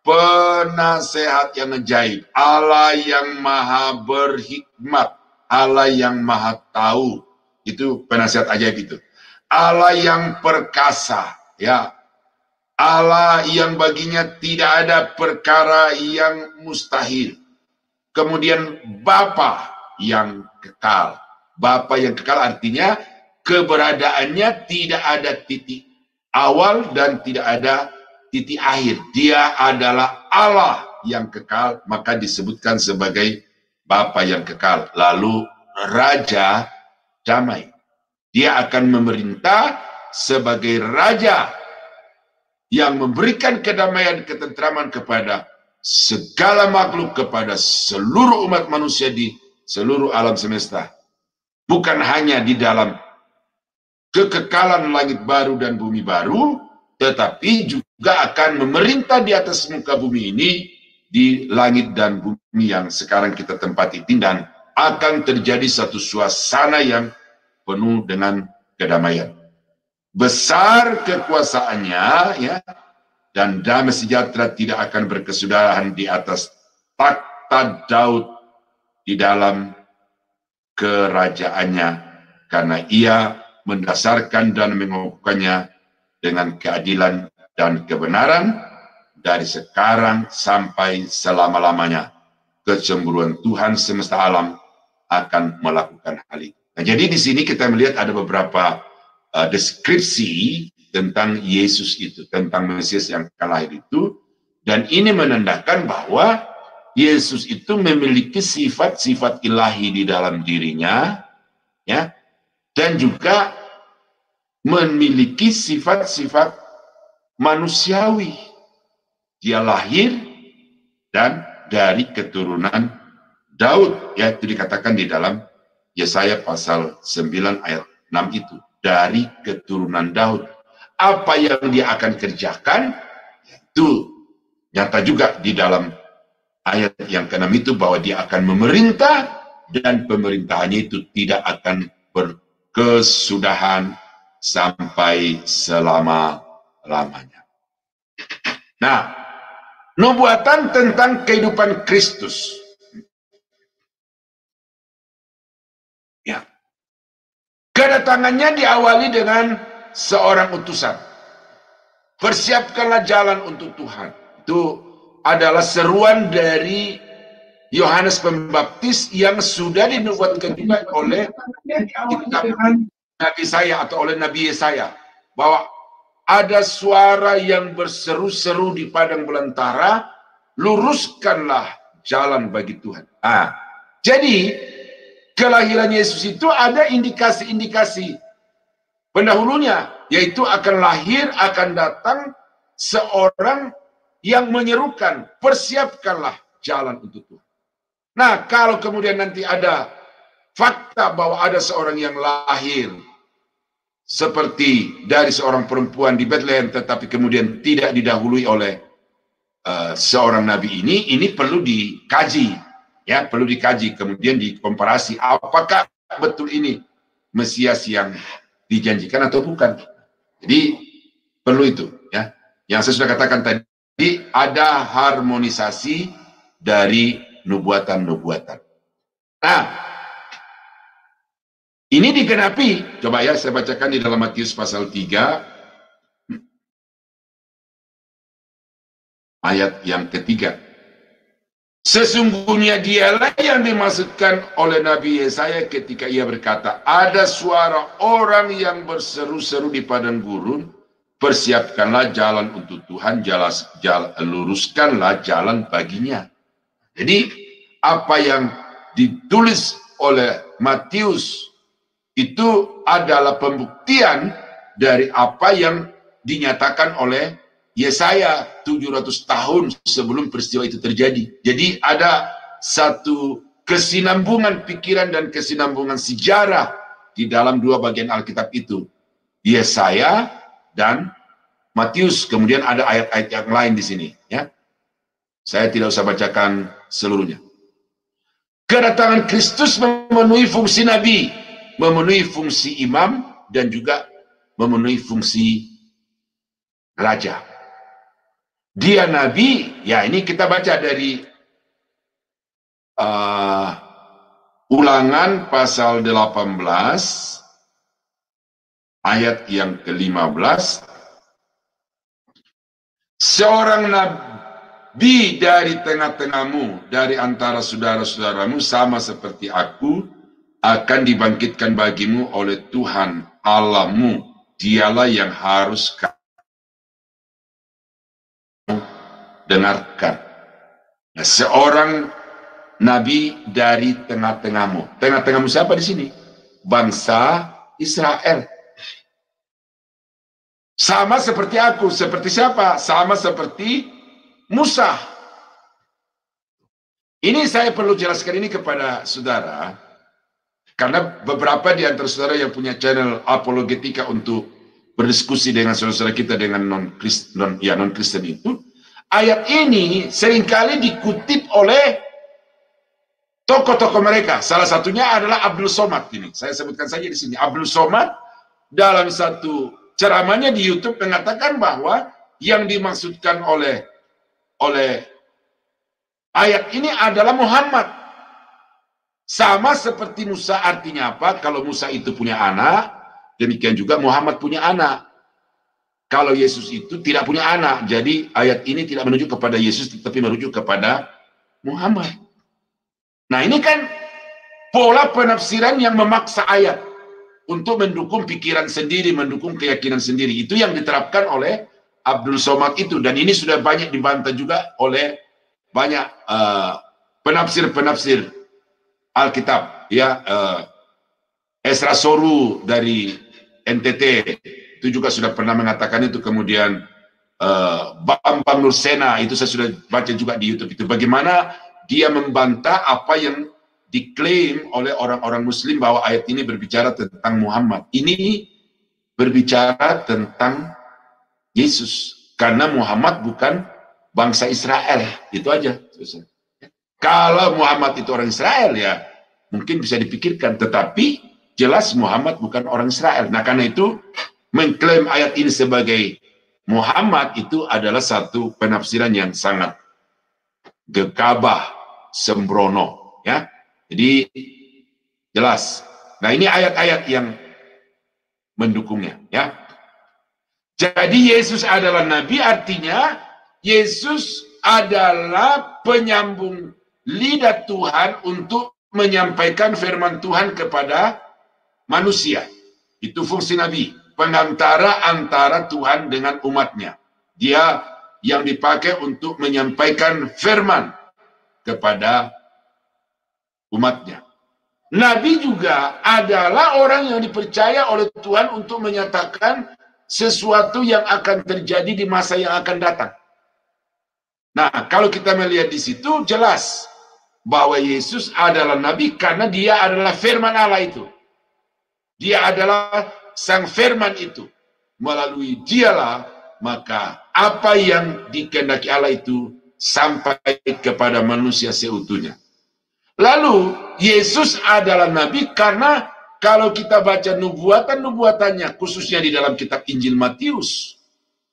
penasehat yang ajaib, Allah yang maha berhikmat, Allah yang maha tahu. Itu penasehat ajaib itu. Allah yang perkasa, ya, Allah yang baginya tidak ada perkara yang mustahil. Kemudian Bapa yang kekal. Bapa yang kekal artinya keberadaannya tidak ada titik awal dan tidak ada titik akhir. Dia adalah Allah yang kekal, maka disebutkan sebagai Bapa yang kekal. Lalu Raja damai. Dia akan memerintah sebagai Raja yang memberikan kedamaian, ketentraman kepada segala makhluk, kepada seluruh umat manusia di seluruh alam semesta. Bukan hanya di dalam kekekalan langit baru dan bumi baru, tetapi juga akan memerintah di atas muka bumi ini, di langit dan bumi yang sekarang kita tempati, dan akan terjadi satu suasana yang penuh dengan kedamaian. Besar kekuasaannya, ya, dan damai sejahtera tidak akan berkesudahan di atas takhta Daud di dalam kerajaannya, karena ia mendasarkan dan mengukuhkannya dengan keadilan dan kebenaran dari sekarang sampai selama-lamanya. Kecemburuan Tuhan semesta alam akan melakukan hal itu. Nah, jadi di sini kita melihat ada beberapa deskripsi tentang Yesus itu, tentang Mesias yang akan lahir itu, dan ini menandakan bahwa Yesus itu memiliki sifat-sifat ilahi di dalam dirinya, ya, dan juga memiliki sifat-sifat manusiawi. Dia lahir dan dari keturunan Daud, ya, itu dikatakan di dalam Yesaya pasal 9 ayat 6 itu, dari keturunan Daud. Apa yang dia akan kerjakan itu nyata juga di dalam ayat yang ke-6 itu, bahwa dia akan memerintah dan pemerintahannya itu tidak akan berkesudahan sampai selama-lamanya. Nah, nubuatan tentang kehidupan Kristus. Ya. Kedatangannya diawali dengan seorang utusan. Persiapkanlah jalan untuk Tuhan. Itu adalah seruan dari Yohanes Pembaptis yang sudah dinubuatkan juga oleh kitab Nabi saya atau oleh Nabi Yesaya, bahwa ada suara yang berseru-seru di padang belantara, luruskanlah jalan bagi Tuhan. Jadi kelahiran Yesus itu ada indikasi-indikasi pendahulunya, yaitu akan lahir, akan datang seorang yang menyerukan, persiapkanlah jalan untuk Tuhan. Nah, kalau kemudian nanti ada fakta bahwa ada seorang yang lahir seperti dari seorang perempuan di Bethlehem, tetapi kemudian tidak didahului oleh seorang nabi, ini perlu dikaji, ya, perlu dikaji, kemudian dikomparasi apakah betul ini Mesias yang dijanjikan atau bukan. Jadi perlu itu, ya. Yang saya sudah katakan tadi, ada harmonisasi dari nubuatan-nubuatan. Nah, ini digenapi. Coba ya, saya bacakan di dalam Matius pasal 3, ayat yang ketiga. Sesungguhnya dialah yang dimaksudkan oleh Nabi Yesaya ketika ia berkata, ada suara orang yang berseru-seru di padang gurun, persiapkanlah jalan untuk Tuhan, luruskanlah jalan baginya. Jadi apa yang ditulis oleh Matius itu adalah pembuktian dari apa yang dinyatakan oleh Yesaya 700 tahun sebelum peristiwa itu terjadi. Jadi ada satu kesinambungan pikiran dan kesinambungan sejarah di dalam dua bagian Alkitab itu, Yesaya dan Matius. Kemudian ada ayat-ayat yang lain di sini, ya. Saya tidak usah bacakan seluruhnya. Kedatangan Kristus memenuhi fungsi nabi, memenuhi fungsi imam, dan juga memenuhi fungsi raja. Dia nabi, ya ini kita baca dari Ulangan pasal 18 ayat yang ke-15. Seorang nabi dari tengah-tengahmu, dari antara saudara-saudaramu, sama seperti aku, akan dibangkitkan bagimu oleh Tuhan Allahmu. Dialah yang harus kamu dengarkan. Nah, seorang nabi dari tengah-tengahmu. Tengah-tengahmu siapa di sini? Bangsa Israel. Sama seperti aku. Seperti siapa? Sama seperti Musa. Ini saya perlu jelaskan ini kepada saudara, karena beberapa di antara saudara yang punya channel apologetika untuk berdiskusi dengan saudara-saudara kita dengan non-Kristen itu, ayat ini seringkali dikutip oleh tokoh-tokoh mereka. Salah satunya adalah Abdul Somad. Ini saya sebutkan saja di sini. Abdul Somad dalam satu ceramahnya di YouTube mengatakan bahwa yang dimaksudkan oleh ayat ini adalah Muhammad. Sama seperti Musa, artinya apa? Kalau Musa itu punya anak, demikian juga Muhammad punya anak. Kalau Yesus itu tidak punya anak, jadi ayat ini tidak merujuk kepada Yesus, tetapi merujuk kepada Muhammad. Nah, ini kan pola penafsiran yang memaksa ayat untuk mendukung pikiran sendiri, mendukung keyakinan sendiri. Itu yang diterapkan oleh Abdul Somad itu, dan ini sudah banyak dibantah juga oleh banyak penafsir-penafsir Alkitab, ya. Esra Soru dari NTT itu juga sudah pernah mengatakan itu. Kemudian Bambang Nursena, itu saya sudah baca juga di YouTube itu, bagaimana dia membantah apa yang diklaim oleh orang-orang Muslim bahwa ayat ini berbicara tentang Muhammad. Ini berbicara tentang Yesus, karena Muhammad bukan bangsa Israel. Itu aja. Kalau Muhammad itu orang Israel, ya mungkin bisa dipikirkan, tetapi jelas Muhammad bukan orang Israel. Nah, karena itu mengklaim ayat ini sebagai Muhammad itu adalah satu penafsiran yang sangat gegabah, sembrono, ya. Jadi jelas. Nah, ini ayat-ayat yang mendukungnya, ya. Jadi Yesus adalah nabi, artinya Yesus adalah penyambung lidah Tuhan untuk menyampaikan firman Tuhan kepada manusia. Itu fungsi nabi, pengantara antara Tuhan dengan umatnya. Dia yang dipakai untuk menyampaikan firman kepada umatnya. Nabi juga adalah orang yang dipercaya oleh Tuhan untuk menyatakan sesuatu yang akan terjadi di masa yang akan datang. Nah, kalau kita melihat di situ jelas bahwa Yesus adalah nabi karena dia adalah firman Allah itu. Dia adalah sang firman itu. Melalui dialah maka apa yang dikehendaki Allah itu sampai kepada manusia seutuhnya. Lalu Yesus adalah nabi karena kalau kita baca nubuatan-nubuatannya, khususnya di dalam kitab Injil Matius,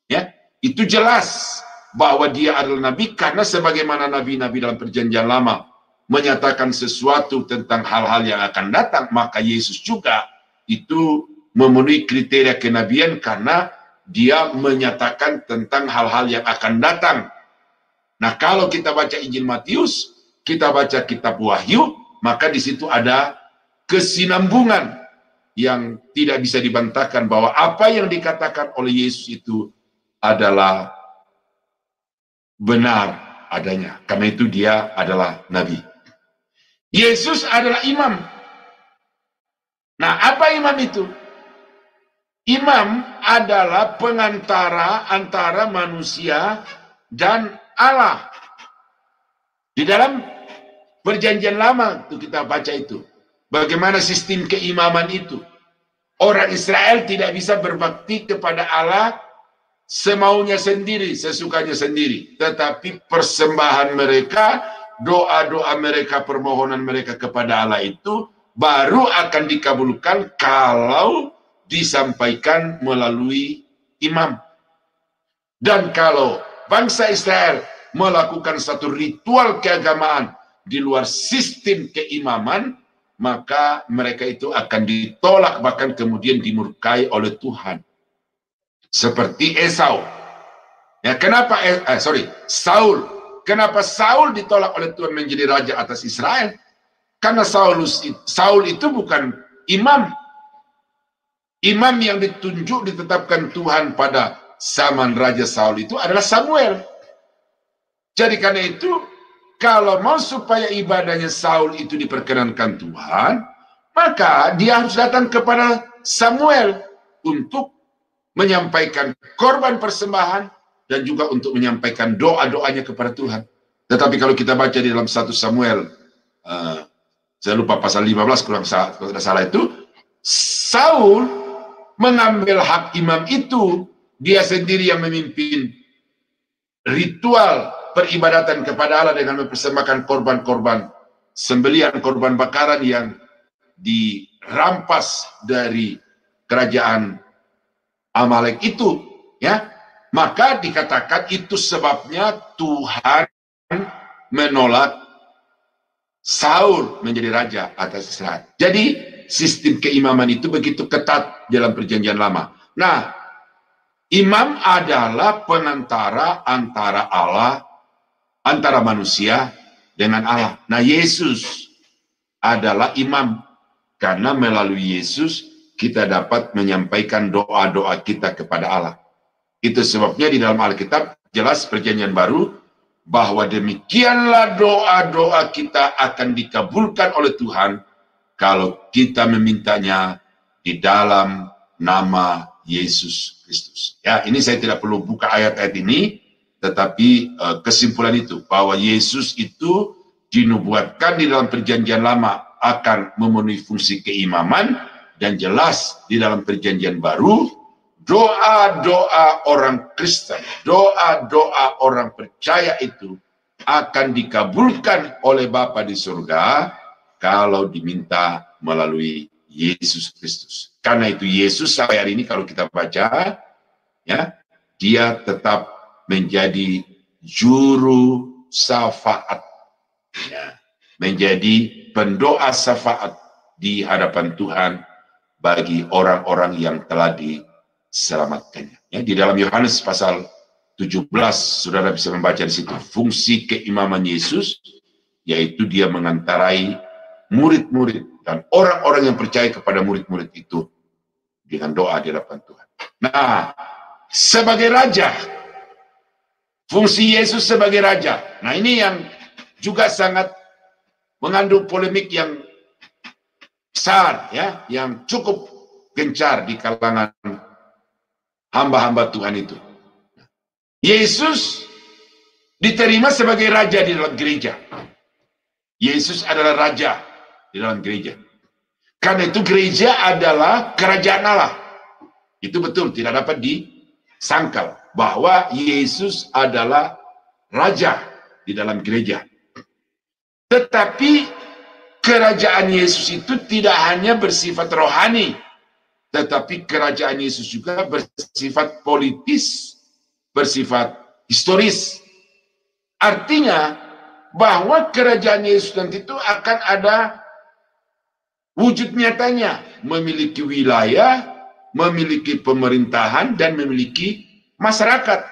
ya, itu jelas bahwa dia adalah nabi karena sebagaimana nabi-nabi dalam perjanjian lama menyatakan sesuatu tentang hal-hal yang akan datang, maka Yesus juga itu memenuhi kriteria kenabian karena dia menyatakan tentang hal-hal yang akan datang. Nah, kalau kita baca Injil Matius, kita baca kitab Wahyu, maka di situ ada kesinambungan yang tidak bisa dibantahkan bahwa apa yang dikatakan oleh Yesus itu adalah benar adanya. Karena itu dia adalah nabi. Yesus adalah imam. Nah, apa imam itu? Imam adalah pengantara antara manusia dan Allah. Di dalam perjanjian lama itu kita baca itu. Bagaimana sistem keimaman itu. Orang Israel tidak bisa berbakti kepada Allah semaunya sendiri, sesukanya sendiri. Tetapi persembahan mereka, doa-doa mereka, permohonan mereka kepada Allah itu baru akan dikabulkan kalau disampaikan melalui imam. Dan kalau bangsa Israel melakukan satu ritual keagamaan di luar sistem keimaman, maka mereka itu akan ditolak, bahkan kemudian dimurkai oleh Tuhan. Seperti Esau. Ya, kenapa Saul? Kenapa Saul ditolak oleh Tuhan menjadi raja atas Israel? Karena Saul itu bukan imam. Imam yang ditetapkan Tuhan pada zaman Raja Saul itu adalah Samuel. Jadi karena itu, kalau mau supaya ibadahnya Saul itu diperkenankan Tuhan, maka dia harus datang kepada Samuel untuk menyampaikan korban persembahan dan juga untuk menyampaikan doa-doanya kepada Tuhan. Tetapi kalau kita baca di dalam 1 Samuel, saya lupa pasal 15 kalau tidak salah itu, Saul mengambil hak imam itu, dia sendiri yang memimpin ritual peribadatan kepada Allah dengan mempersembahkan korban-korban sembelihan, korban bakaran yang dirampas dari kerajaan Amalek itu, ya. Maka dikatakan itu sebabnya Tuhan menolak Saul menjadi raja atas Israel. Jadi sistem keimaman itu begitu ketat dalam perjanjian lama. Nah, imam adalah pengantara antara Allah, antara manusia dengan Allah. Nah, Yesus adalah imam karena melalui Yesus kita dapat menyampaikan doa-doa kita kepada Allah. Itu sebabnya di dalam Alkitab jelas perjanjian baru bahwa demikianlah doa-doa kita akan dikabulkan oleh Tuhan kalau kita memintanya di dalam nama Yesus Kristus. Ya, ini saya tidak perlu buka ayat-ayat ini, tetapi kesimpulan itu bahwa Yesus itu dinubuatkan di dalam perjanjian lama akan memenuhi fungsi keimaman, dan jelas di dalam perjanjian baru doa-doa orang Kristen, doa-doa orang percaya itu akan dikabulkan oleh Bapa di surga kalau diminta melalui Yesus Kristus. Karena itu Yesus sampai hari ini kalau kita baca, ya, dia tetap menjadi juru syafaat, ya, menjadi pendoa syafaat di hadapan Tuhan bagi orang-orang yang telah diselamatkannya. Ya, di dalam Yohanes pasal 17, saudara bisa membaca di situ fungsi keimaman Yesus, yaitu dia mengantarai murid-murid dan orang-orang yang percaya kepada murid-murid itu dengan doa di hadapan Tuhan. Nah, sebagai raja, fungsi Yesus sebagai raja. Nah, ini yang juga sangat mengandung polemik yang besar, ya, yang cukup gencar di kalangan hamba-hamba Tuhan itu. Yesus diterima sebagai raja di dalam gereja. Yesus adalah raja di dalam gereja. Karena itu gereja adalah kerajaan Allah. Itu betul, tidak dapat disangkal bahwa Yesus adalah raja di dalam gereja. Tetapi kerajaan Yesus itu tidak hanya bersifat rohani, tetapi kerajaan Yesus juga bersifat politis, bersifat historis. Artinya bahwa kerajaan Yesus nanti itu akan ada wujud nyatanya, memiliki wilayah, memiliki pemerintahan, dan memiliki masyarakat.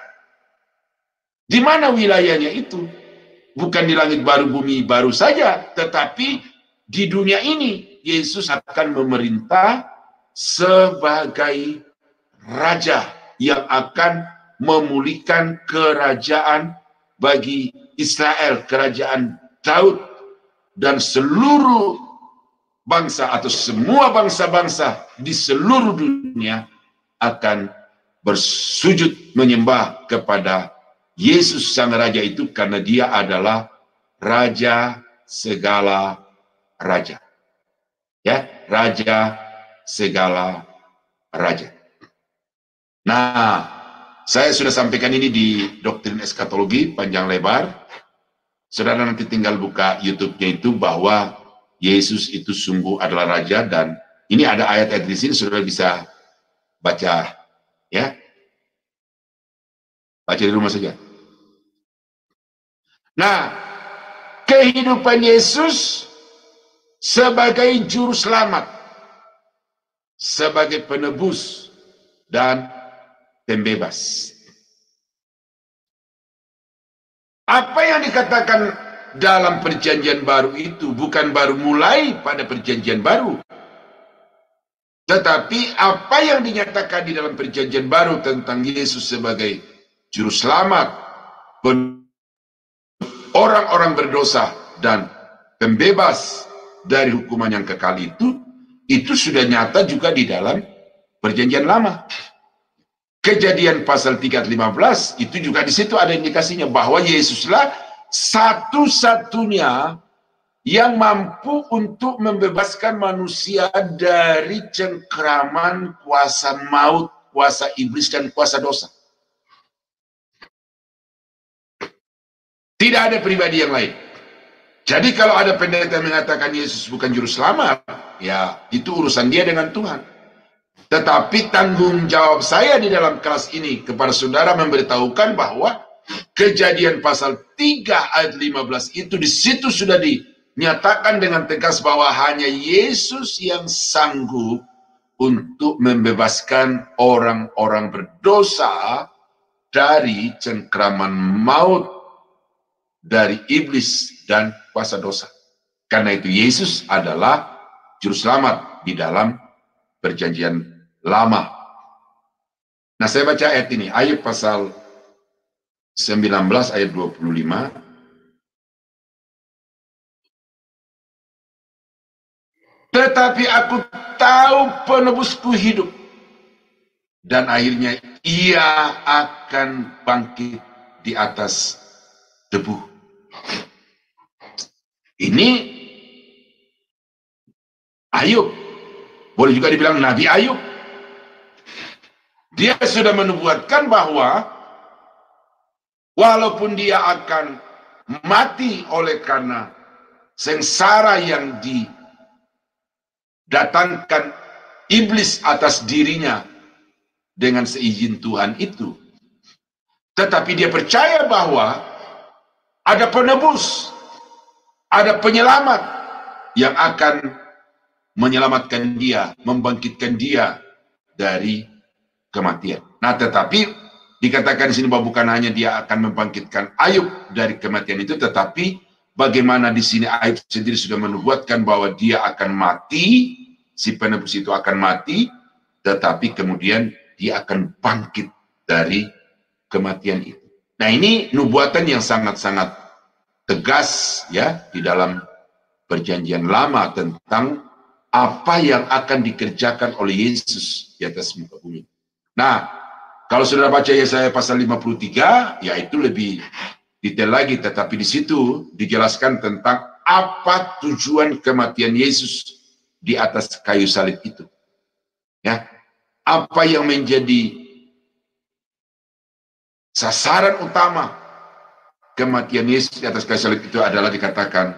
Di mana wilayahnya itu? Bukan di langit baru, bumi baru saja, tetapi di dunia ini Yesus akan memerintah sebagai raja yang akan memulihkan kerajaan bagi Israel, kerajaan Daud, dan seluruh bangsa atau semua bangsa-bangsa di seluruh dunia akan bersujud menyembah kepada Yesus sang raja itu, karena dia adalah raja segala raja. Ya, raja segala raja. Nah, saya sudah sampaikan ini di doktrin eskatologi panjang lebar. Saudara nanti tinggal buka YouTube-nya itu bahwa Yesus itu sungguh adalah raja, dan ini ada ayat-ayat di sini, saudara bisa baca, ya. Baca di rumah saja. Nah, kehidupan Yesus sebagai juru selamat, sebagai penebus dan pembebas. Apa yang dikatakan dalam perjanjian baru itu bukan baru mulai pada perjanjian baru, tetapi apa yang dinyatakan di dalam perjanjian baru tentang Yesus sebagai juru selamat, orang-orang berdosa, dan pembebas dari hukuman yang kekal itu sudah nyata juga di dalam perjanjian lama. Kejadian pasal 3:15 itu juga di situ ada indikasinya bahwa Yesuslah satu-satunya yang mampu untuk membebaskan manusia dari cengkraman kuasa maut, kuasa iblis, dan kuasa dosa. Tidak ada pribadi yang lain. Jadi kalau ada pendeta yang mengatakan Yesus bukan juru selamat, ya itu urusan dia dengan Tuhan. Tetapi tanggung jawab saya di dalam kelas ini kepada saudara memberitahukan bahwa Kejadian pasal 3 ayat 15 itu di situ sudah dinyatakan dengan tegas bahwa hanya Yesus yang sanggup untuk membebaskan orang-orang berdosa dari cengkraman maut, dari iblis dan kuasa dosa. Karena itu Yesus adalah juru selamat di dalam perjanjian lama. Nah, saya baca ayat ini, Ayub pasal 19 ayat 25. Tetapi aku tahu penebusku hidup, dan akhirnya ia akan bangkit di atas debu. Ini Ayub, boleh juga dibilang Nabi Ayub. Dia sudah menubuatkan bahwa walaupun dia akan mati oleh karena sengsara yang didatangkan iblis atas dirinya dengan seizin Tuhan itu, tetapi dia percaya bahwa ada penebus, ada penyelamat yang akan menyelamatkan dia, membangkitkan dia dari kematian. Nah, tetapi dikatakan di sini bahwa bukan hanya dia akan membangkitkan Ayub dari kematian itu, tetapi bagaimana di sini Ayub sendiri sudah menubuatkan bahwa dia akan mati, si penebus itu akan mati, tetapi kemudian dia akan bangkit dari kematian itu. Nah, ini nubuatan yang sangat-sangat tegas ya di dalam Perjanjian Lama tentang apa yang akan dikerjakan oleh Yesus di atas muka bumi. Nah, kalau saudara baca Yesaya pasal 53, ya itu lebih detail lagi, tetapi di situ dijelaskan tentang apa tujuan kematian Yesus di atas kayu salib itu. Ya, apa yang menjadi sasaran utama kematian Yesus di atas kayu salib itu adalah dikatakan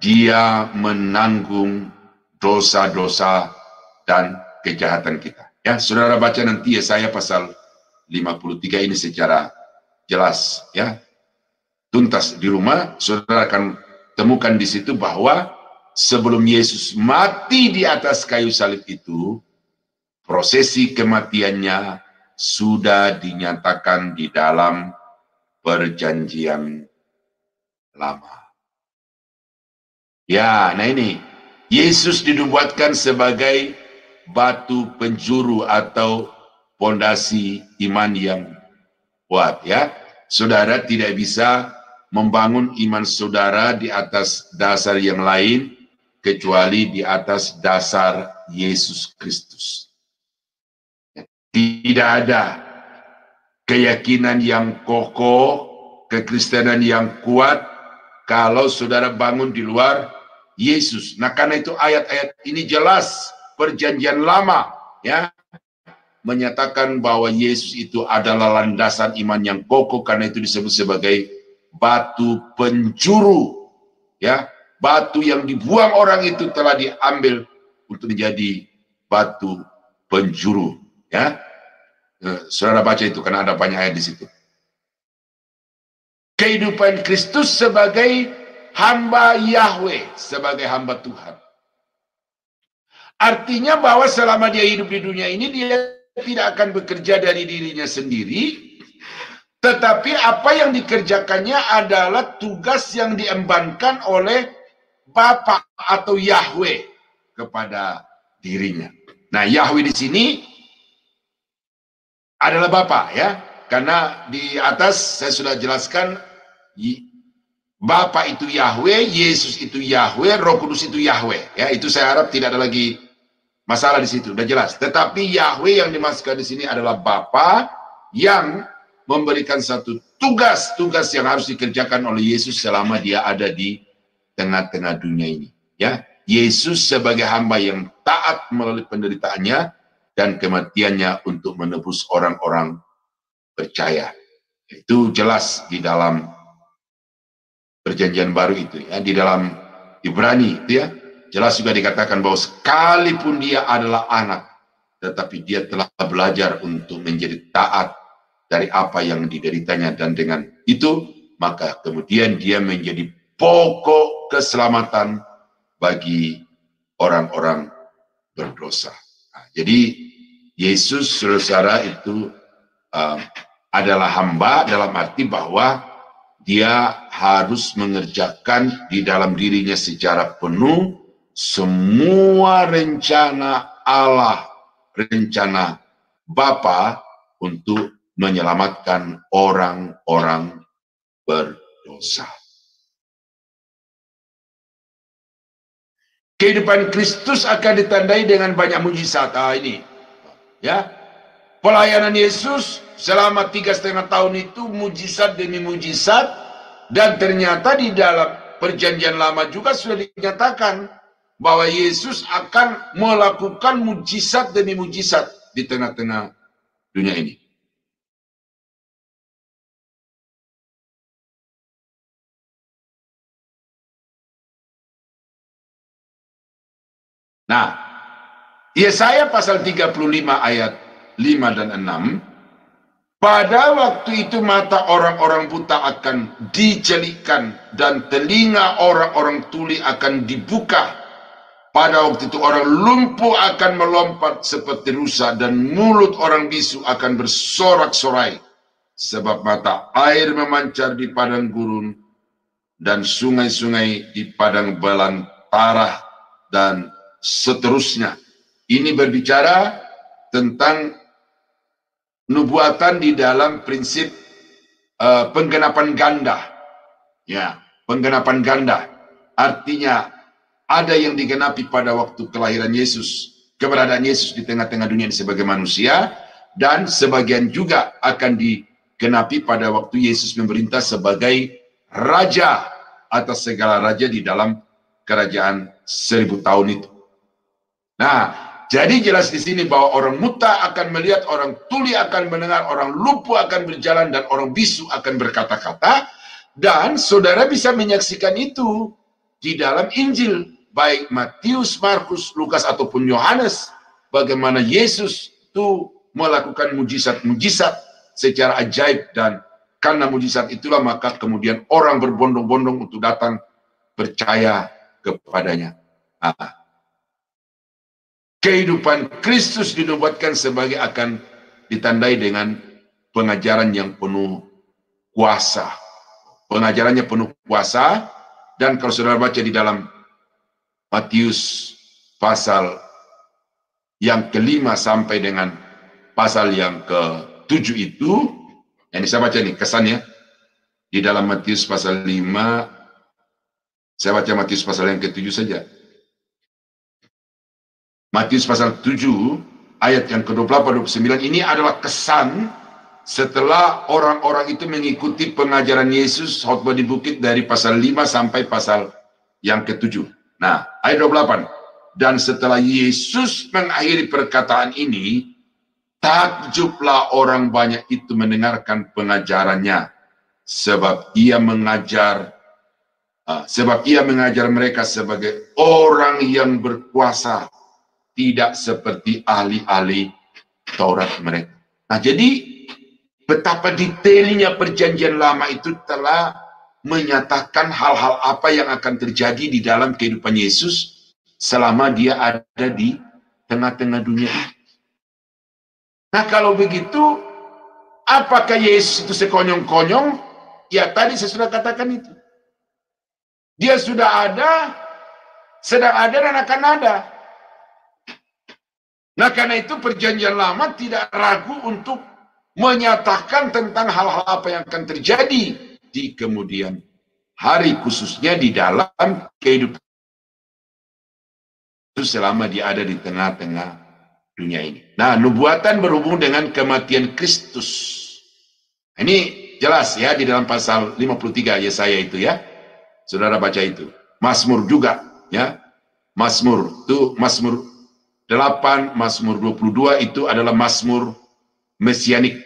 dia menanggung dosa-dosa dan kejahatan kita. Ya, saudara baca nanti Yesaya pasal 53 ini secara jelas, ya, tuntas di rumah. Saudara akan temukan di situ bahwa sebelum Yesus mati di atas kayu salib itu, prosesi kematiannya sudah dinyatakan di dalam Perjanjian Lama. Ya, nah ini Yesus dinubuatkan sebagai batu penjuru atau pondasi iman yang kuat, ya. Saudara tidak bisa membangun iman saudara di atas dasar yang lain kecuali di atas dasar Yesus Kristus. Tidak ada keyakinan yang kokoh, kekristenan yang kuat kalau saudara bangun di luar Yesus. Nah, karena itu ayat-ayat ini jelas Perjanjian Lama, ya, menyatakan bahwa Yesus itu adalah landasan iman yang kokoh, karena itu disebut sebagai batu penjuru, ya, batu yang dibuang orang itu telah diambil untuk menjadi batu penjuru, ya. Saudara baca itu karena ada banyak ayat di situ. Kehidupan Kristus sebagai hamba Yahweh, sebagai hamba Tuhan. Artinya bahwa selama dia hidup di dunia ini, dia tidak akan bekerja dari dirinya sendiri, tetapi apa yang dikerjakannya adalah tugas yang diembankan oleh Bapa atau Yahweh kepada dirinya. Nah, Yahweh di sini adalah Bapa, ya, karena di atas saya sudah jelaskan Bapa itu Yahweh, Yesus itu Yahweh, Roh Kudus itu Yahweh. Ya, itu saya harap tidak ada lagi masalah di situ, udah jelas. Tetapi Yahweh yang dimaksudkan di sini adalah Bapa yang memberikan satu tugas yang harus dikerjakan oleh Yesus selama dia ada di tengah-tengah dunia ini. Ya, Yesus sebagai hamba yang taat melalui penderitaannya dan kematiannya untuk menebus orang-orang percaya. Itu jelas di dalam Perjanjian Baru itu, ya, di dalam Ibrani itu, ya, jelas juga dikatakan bahwa sekalipun dia adalah anak, tetapi dia telah belajar untuk menjadi taat dari apa yang dideritanya, dan dengan itu maka kemudian dia menjadi pokok keselamatan bagi orang-orang berdosa. Nah, jadi Yesus, saudara, itu adalah hamba dalam arti bahwa dia harus mengerjakan di dalam dirinya secara penuh semua rencana Allah, rencana Bapa untuk menyelamatkan orang-orang berdosa. Kehidupan Kristus akan ditandai dengan banyak mujizat. Ini, ya, pelayanan Yesus selama 3,5 tahun itu mujizat demi mujizat, dan ternyata di dalam Perjanjian Lama juga sudah dinyatakan bahwa Yesus akan melakukan mujizat demi mujizat di tengah-tengah dunia ini. Nah, Yesaya pasal 35 ayat 5 dan 6 Pada waktu itu mata orang-orang buta akan dicelikkan dan telinga orang-orang tuli akan dibuka. Pada waktu itu orang lumpuh akan melompat seperti rusa dan mulut orang bisu akan bersorak-sorai. Sebab mata air memancar di padang gurun dan sungai-sungai di padang belantara dan seterusnya. Ini berbicara tentang nubuatan di dalam prinsip penggenapan ganda. Ya, penggenapan ganda. Artinya ada yang digenapi pada waktu kelahiran Yesus, keberadaan Yesus di tengah-tengah dunia sebagai manusia, dan sebagian juga akan digenapi pada waktu Yesus memerintah sebagai raja atas segala raja di dalam kerajaan 1000 tahun itu. Nah, jadi jelas di sini bahwa orang buta akan melihat, orang tuli akan mendengar, orang lumpuh akan berjalan, dan orang bisu akan berkata-kata. Dan saudara bisa menyaksikan itu di dalam Injil, baik Matius, Markus, Lukas, ataupun Yohanes. Bagaimana Yesus itu melakukan mujizat-mujizat secara ajaib, dan karena mujizat itulah maka kemudian orang berbondong-bondong untuk datang percaya kepadanya. Kehidupan Kristus dinubuatkan sebagai akan ditandai dengan pengajaran yang penuh kuasa. Pengajarannya penuh kuasa, dan kalau saudara baca di dalam Matius pasal yang ke-5 sampai dengan pasal yang ke-7 itu, yang saya baca nih kesannya, di dalam Matius pasal 5, saya baca Matius pasal yang ke-7 saja. Matius pasal 7 ayat yang ke-28-29 ini adalah kesan setelah orang-orang itu mengikuti pengajaran Yesus khotbah di bukit dari pasal 5 sampai pasal yang ke-7. Nah, ayat 28. Dan setelah Yesus mengakhiri perkataan ini, takjublah orang banyak itu mendengarkan pengajarannya, sebab ia mengajar mereka sebagai orang yang berkuasa, tidak seperti ahli-ahli Taurat mereka. Nah, jadi betapa detailnya perjanjian lama itu telah menyatakan hal-hal apa yang akan terjadi di dalam kehidupan Yesus selama dia ada di tengah-tengah dunia. Nah, kalau begitu, apakah Yesus itu sekonyong-konyong? Ya, tadi saya sudah katakan itu. Dia sudah ada, sedang ada, dan akan ada. Nah, karena itu perjanjian lama tidak ragu untuk menyatakan tentang hal-hal apa yang akan terjadi di kemudian hari, khususnya di dalam kehidupan itu selama dia ada di tengah-tengah dunia ini. Nah, nubuatan berhubung dengan kematian Kristus. Ini jelas ya di dalam pasal 53 Yesaya itu ya. Saudara baca itu. Mazmur juga ya. Mazmur itu Mazmur 8, Mazmur 22 itu adalah Mazmur mesianik.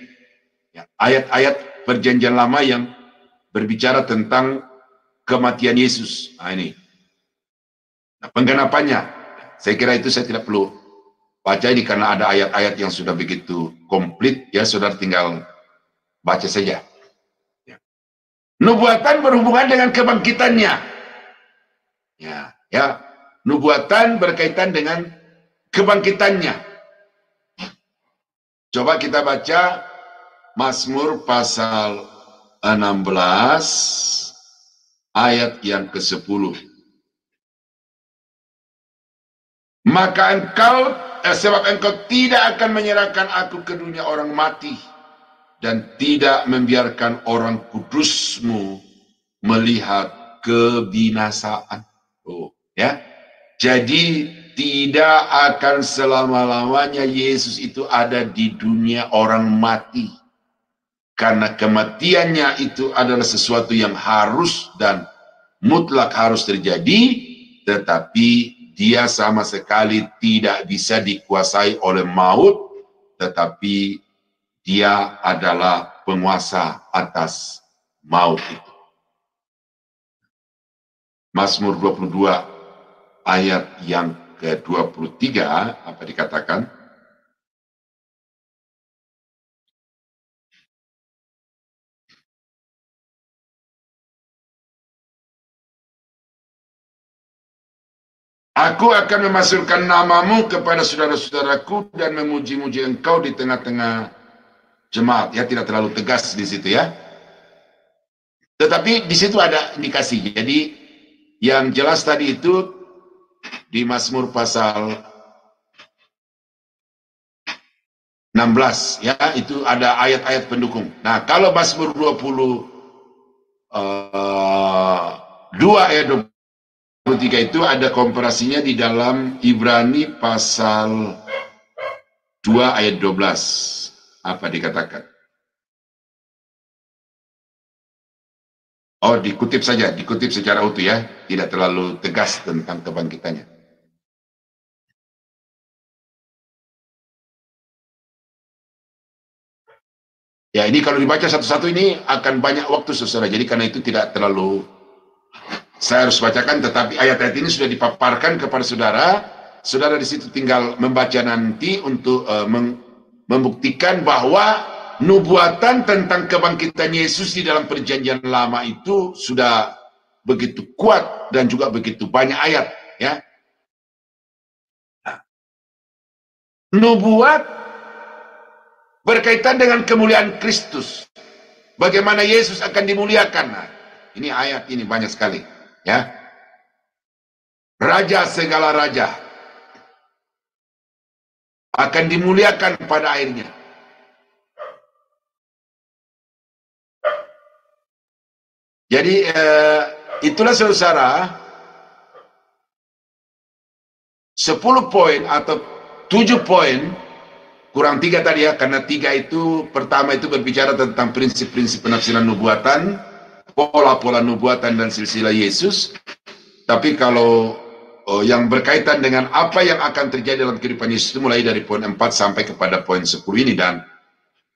Ya, ayat-ayat perjanjian lama yang berbicara tentang kematian Yesus. Nah, ini. Nah, penggenapannya, saya kira itu saya tidak perlu baca ini karena ada ayat-ayat yang sudah begitu komplit, ya saudara tinggal baca saja. Ya. Nubuatan berhubungan dengan kebangkitannya. Ya, nubuatan berkaitan dengan kebangkitannya. Coba kita baca Mazmur pasal 16 ayat yang ke-10. Maka sebab engkau tidak akan menyerahkan aku ke dunia orang mati, dan tidak membiarkan orang kudusmu melihat kebinasaan. Oh, ya. Jadi tidak akan selama-lamanya Yesus itu ada di dunia orang mati. Karena kematiannya itu adalah sesuatu yang harus dan mutlak harus terjadi, tetapi dia sama sekali tidak bisa dikuasai oleh maut, tetapi dia adalah penguasa atas maut itu. Mazmur 22 ayat yang ke-23 apa dikatakan? Aku akan memasukkan namamu kepada saudara-saudaraku dan memuji-muji engkau di tengah-tengah jemaat. Ya, tidak terlalu tegas di situ ya. Tetapi di situ ada indikasi. Jadi yang jelas tadi itu di Mazmur pasal 16 ya, itu ada ayat-ayat pendukung. Nah, kalau Mazmur 22 ayat 23 itu ada komparasinya di dalam Ibrani pasal 2 ayat 12. Apa dikatakan? Oh, dikutip saja, dikutip secara utuh ya, tidak terlalu tegas tentang kebangkitannya. Ya, ini kalau dibaca satu-satu ini akan banyak waktu saudara, jadi karena itu tidak terlalu saya harus bacakan, tetapi ayat-ayat ini sudah dipaparkan kepada saudara. Saudara di situ tinggal membaca nanti untuk membuktikan bahwa nubuatan tentang kebangkitan Yesus di dalam perjanjian lama itu sudah begitu kuat dan juga begitu banyak ayat ya. Nubuat berkaitan dengan kemuliaan Kristus. Bagaimana Yesus akan dimuliakan. Nah, ini ayat ini banyak sekali ya. Raja segala raja akan dimuliakan pada akhirnya. Jadi itulah saudara 10 poin atau 7 poin kurang 3 tadi ya, karena 3 itu pertama itu berbicara tentang prinsip-prinsip penafsiran nubuatan, pola-pola nubuatan dan silsilah Yesus. Tapi kalau yang berkaitan dengan apa yang akan terjadi dalam kehidupan Yesus itu mulai dari poin 4 sampai kepada poin 10 ini, dan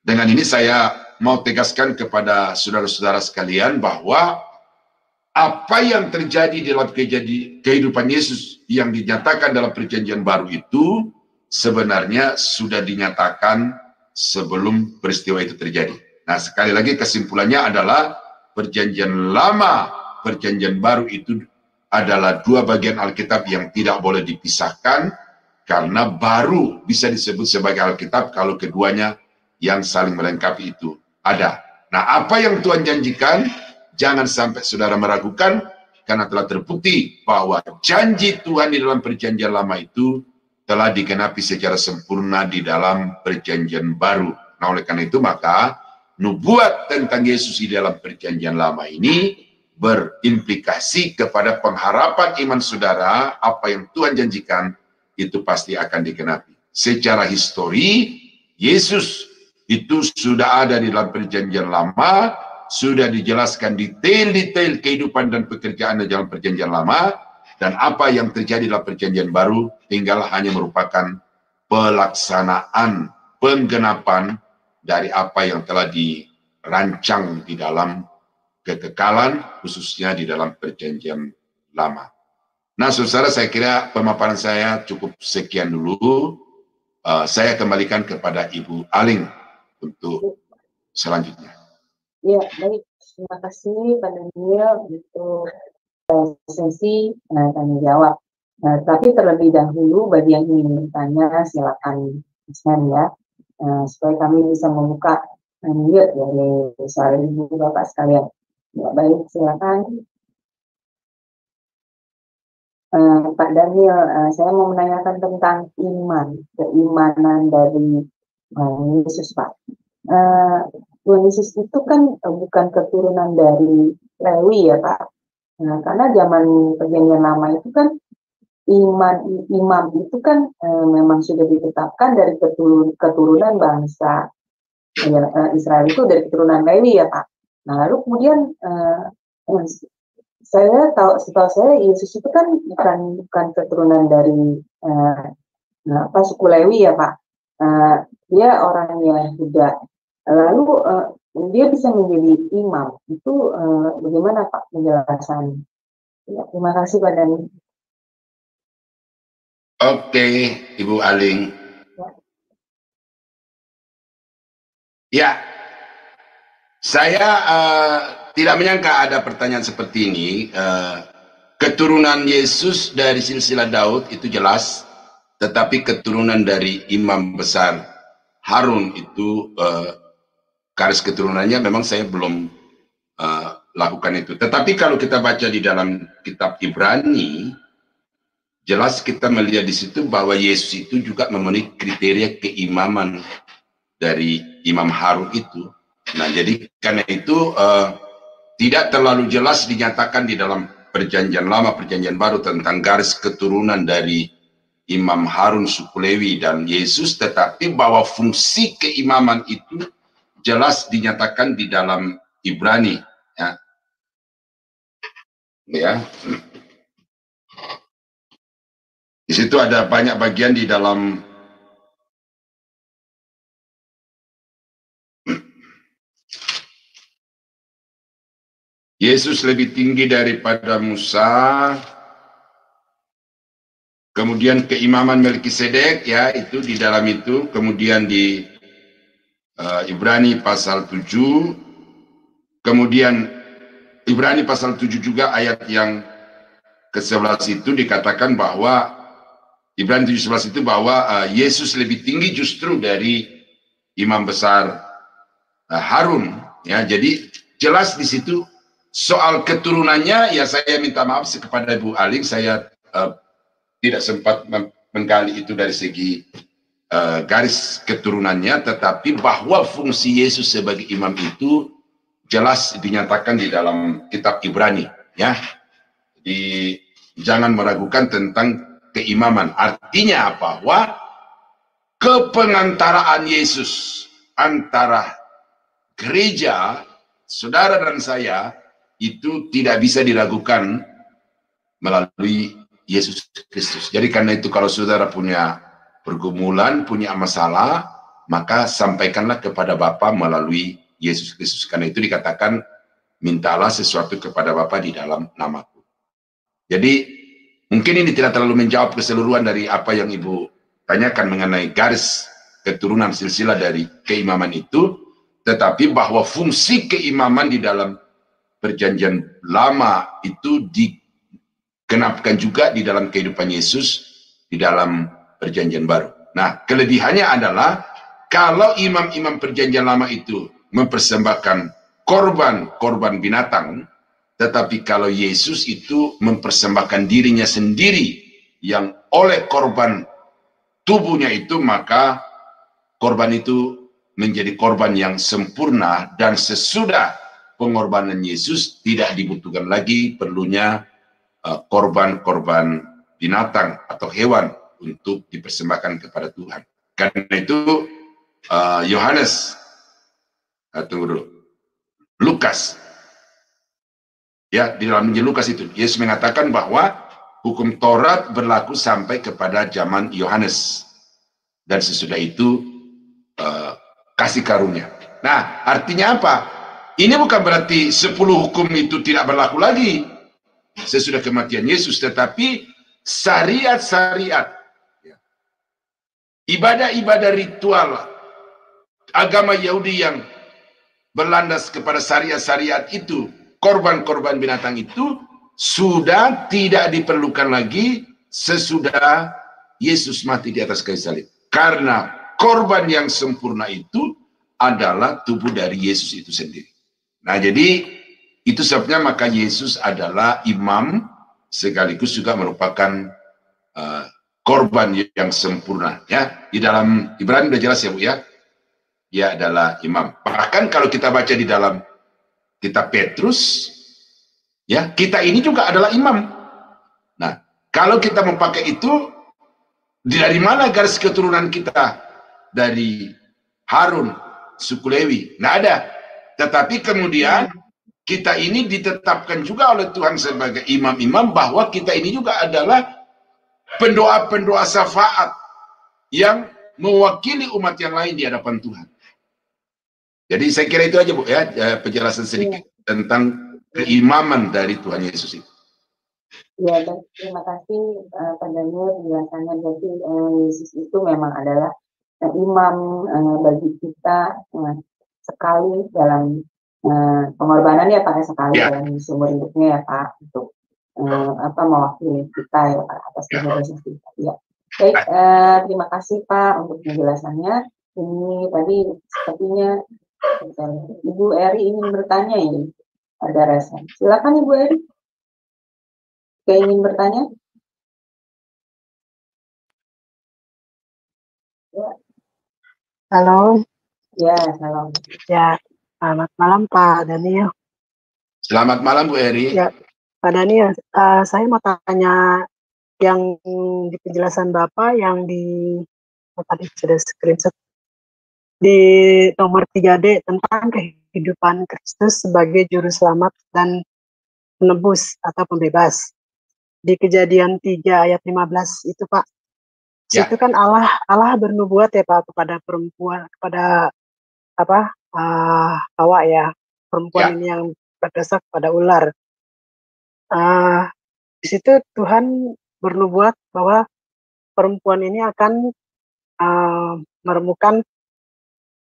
dengan ini saya mau tegaskan kepada saudara-saudara sekalian bahwa apa yang terjadi dalam kehidupan Yesus yang dinyatakan dalam perjanjian baru itu sebenarnya sudah dinyatakan sebelum peristiwa itu terjadi. Nah, sekali lagi kesimpulannya adalah perjanjian lama, perjanjian baru itu adalah dua bagian Alkitab yang tidak boleh dipisahkan, karena baru bisa disebut sebagai Alkitab kalau keduanya yang saling melengkapi itu ada. Nah, apa yang Tuhan janjikan, jangan sampai saudara meragukan, karena telah terbukti bahwa janji Tuhan di dalam perjanjian lama itu telah digenapi secara sempurna di dalam perjanjian baru. Nah, oleh karena itu maka nubuat tentang Yesus di dalam perjanjian lama ini berimplikasi kepada pengharapan iman saudara. Apa yang Tuhan janjikan itu pasti akan digenapi. Secara histori, Yesus itu sudah ada di dalam perjanjian lama, sudah dijelaskan detail-detail kehidupan dan pekerjaan di dalam perjanjian lama, dan apa yang terjadi dalam perjanjian baru tinggal hanya merupakan pelaksanaan, penggenapan dari apa yang telah dirancang di dalam kekekalan, khususnya di dalam perjanjian lama. Nah, saudara, saya kira pemaparan saya cukup sekian dulu. Saya kembalikan kepada Ibu Aling untuk selanjutnya. Ya, baik. Terima kasih Pak Daniel untuk sesi tanya jawab. Tapi terlebih dahulu bagi yang ingin bertanya silakan pesan ya, supaya kami bisa membuka mute dari suara ibu bapak sekalian. Ya, baik, silakan. Pak Daniel, saya mau menanyakan tentang keimanan dari Yesus, Pak. Tuhan Yesus itu kan bukan keturunan dari Lewi ya, Pak. Nah, karena zaman perjanjian lama itu kan imam itu kan memang sudah ditetapkan dari keturunan bangsa Israel, itu dari keturunan Lewi ya, Pak. Nah, lalu kemudian setahu saya Yesus itu kan bukan keturunan dari suku Lewi ya, Pak. Dia orang Yahuda. Lalu dia bisa menjadi imam. Itu bagaimana Pak penjelasannya? Ya, terima kasih Pak Dani. Oke, Ibu Aling. Ya, saya tidak menyangka ada pertanyaan seperti ini. keturunan Yesus dari silsilah Daud itu jelas, tetapi keturunan dari imam besar Harun itu garis keturunannya memang saya belum lakukan itu. Tetapi kalau kita baca di dalam kitab Ibrani, jelas kita melihat di situ bahwa Yesus itu juga memenuhi kriteria keimaman dari Imam Harun itu. Nah, jadi karena itu tidak terlalu jelas dinyatakan di dalam Perjanjian Lama, Perjanjian Baru tentang garis keturunan dari Imam Harun suku Lewi dan Yesus, tetapi bahwa fungsi keimaman itu jelas dinyatakan di dalam Ibrani. Ya. Di situ ada banyak bagian di dalam Yesus lebih tinggi daripada Musa, kemudian keimaman Melkisedek, ya, itu di dalam itu, kemudian di Ibrani pasal 7, kemudian Ibrani pasal 7 juga ayat yang ke-11 itu dikatakan bahwa Ibrani 7:11 itu bahwa Yesus lebih tinggi justru dari imam besar Harun, ya. Jadi jelas di situ soal keturunannya, ya saya minta maaf kepada Ibu Aling, saya tidak sempat menggali itu dari segi garis keturunannya, tetapi bahwa fungsi Yesus sebagai imam itu jelas dinyatakan di dalam kitab Ibrani, ya. Jadi jangan meragukan tentang keimaman. Artinya bahwa kepengantaraan Yesus antara gereja, saudara dan saya, itu tidak bisa diragukan melalui Yesus Kristus. Jadi karena itu kalau saudara punya pergumulan, punya masalah, maka sampaikanlah kepada Bapa melalui Yesus Kristus. Karena itu dikatakan, mintalah sesuatu kepada Bapa di dalam namaku. Jadi mungkin ini tidak terlalu menjawab keseluruhan dari apa yang Ibu tanyakan mengenai garis keturunan silsilah dari keimaman itu, tetapi bahwa fungsi keimaman di dalam Perjanjian Lama itu digenapkan juga di dalam kehidupan Yesus di dalam Perjanjian Baru. Nah, kelebihannya adalah kalau imam-imam Perjanjian Lama itu mempersembahkan korban binatang, tetapi kalau Yesus itu mempersembahkan dirinya sendiri yang oleh korban tubuhnya itu, maka korban itu menjadi korban yang sempurna, dan sesudah pengorbanan Yesus tidak dibutuhkan lagi perlunya korban binatang atau hewan untuk dipersembahkan kepada Tuhan. Karena itu Yohanes, tunggu dulu, Lukas, ya, di dalam Injil Lukas itu Yesus mengatakan bahwa hukum Taurat berlaku sampai kepada zaman Yohanes, dan sesudah itu kasih karunia. Nah, artinya apa? Ini bukan berarti 10 hukum itu tidak berlaku lagi sesudah kematian Yesus, tetapi syariat-syariat, ibadah-ibadah ritual agama Yahudi yang berlandas kepada syariat-syariat itu, korban-korban binatang itu sudah tidak diperlukan lagi sesudah Yesus mati di atas kayu salib. Karena korban yang sempurna itu adalah tubuh dari Yesus itu sendiri. Nah, jadi itu sebabnya maka Yesus adalah imam sekaligus juga merupakan korban yang sempurna, ya. Di dalam Ibrani sudah jelas ya, Bu, ya. Dia adalah imam. Bahkan kalau kita baca di dalam kitab Petrus, ya, kita ini juga adalah imam. Nah, kalau kita memakai itu, dari mana garis keturunan kita? Dari Harun, suku Lewi. Nggak ada. Tetapi kemudian kita ini ditetapkan juga oleh Tuhan sebagai imam-imam, bahwa kita ini juga adalah pendoa-pendoa syafaat yang mewakili umat yang lain di hadapan Tuhan. Jadi saya kira itu aja, Bu, ya, penjelasan sedikit tentang keimaman dari Tuhan Yesus itu. Ya, baik. Terima kasih Pak Daniel penjelasannya. Berarti Yesus itu memang adalah imam bagi kita sekali dalam pengorbanan, ya Pak, sekali dalam seumur hidupnya, ya Pak. Untuk mewakili kita ya Pak atas dosa-dosa kita. Ya. Baik, terima kasih Pak untuk penjelasannya. Ini tadi sepertinya Ibu Eri ingin bertanya ini. Ada rasa. Silakan Ibu Eri. Ingin bertanya? Ya. Halo. Ya, halo. Ya, selamat malam Pak Daniel. Selamat malam Bu Eri. Ya, Pak Daniel, saya mau tanya yang di penjelasan Bapak yang tadi sudah screenshot di nomor 3D tentang kehidupan Kristus sebagai juru selamat dan penebus atau pembebas. Di Kejadian 3 ayat 15 itu Pak. Ya. Itu kan Allah bernubuat ya Pak kepada perempuan, kepada Hawa ya, perempuan ini yang berdosa kepada ular. Di situ Tuhan bernubuat bahwa perempuan ini akan meremukkan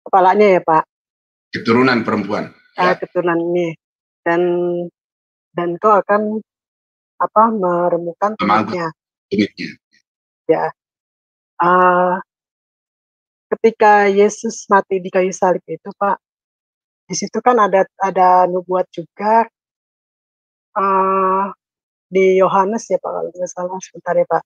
kepalanya ya Pak. Keturunan perempuan. Keturunan ini dan kau akan meremukkan tumitnya. Ya. Ketika Yesus mati di kayu salib itu Pak, di situ kan ada nubuat juga di Yohanes ya Pak, kalau tidak salah sebentar ya Pak.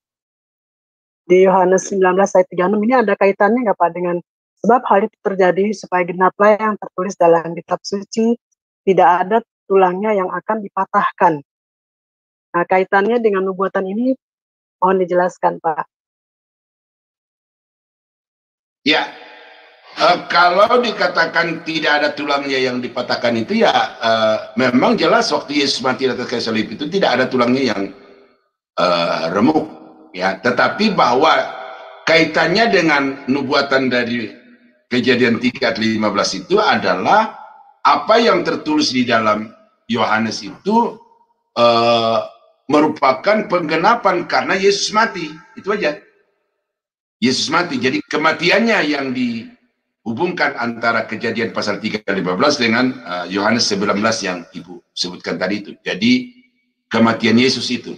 Di Yohanes 19 ayat 36 ini ada kaitannya nggak Pak dengan sebab hal itu terjadi supaya genaplah yang tertulis dalam kitab suci, tidak ada tulangnya yang akan dipatahkan. Nah, kaitannya dengan nubuatan ini mohon dijelaskan Pak. Ya, kalau dikatakan tidak ada tulangnya yang dipatahkan itu ya memang jelas waktu Yesus mati di atas kayu salib itu tidak ada tulangnya yang remuk ya, tetapi bahwa kaitannya dengan nubuatan dari Kejadian 3 ayat 15 itu adalah apa yang tertulis di dalam Yohanes itu merupakan penggenapan karena Yesus mati, itu aja. Yesus mati, jadi kematiannya yang dihubungkan antara Kejadian pasal 3 ayat 15 dengan Yohanes 19 yang Ibu sebutkan tadi itu. Jadi kematian Yesus itu.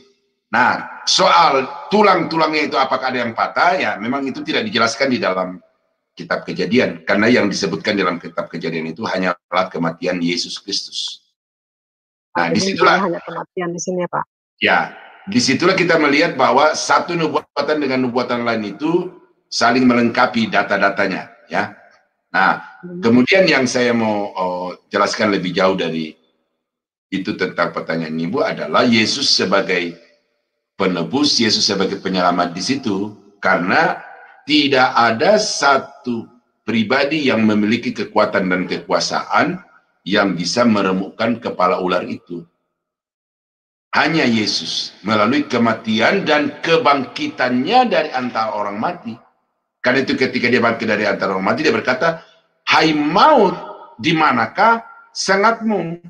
Nah, soal tulang-tulangnya itu apakah ada yang patah, ya memang itu tidak dijelaskan di dalam kitab Kejadian, karena yang disebutkan dalam kitab Kejadian itu hanyalah kematian Yesus Kristus. Nah, disitulah hanya kematian di sini ya Pak. Ya, disitulah kita melihat bahwa satu nubuatan dengan nubuatan lain itu saling melengkapi data-datanya, ya. Nah, kemudian yang saya mau jelaskan lebih jauh dari itu tentang pertanyaan Ibu adalah Yesus sebagai penebus, Yesus sebagai penyelamat di situ, karena tidak ada satu pribadi yang memiliki kekuatan dan kekuasaan yang bisa meremukkan kepala ular itu. Hanya Yesus melalui kematian dan kebangkitannya dari antara orang mati. Karena itu ketika dia bangkit dari antara orang mati, dia berkata, "Hai maut, di manakah sengatmu?"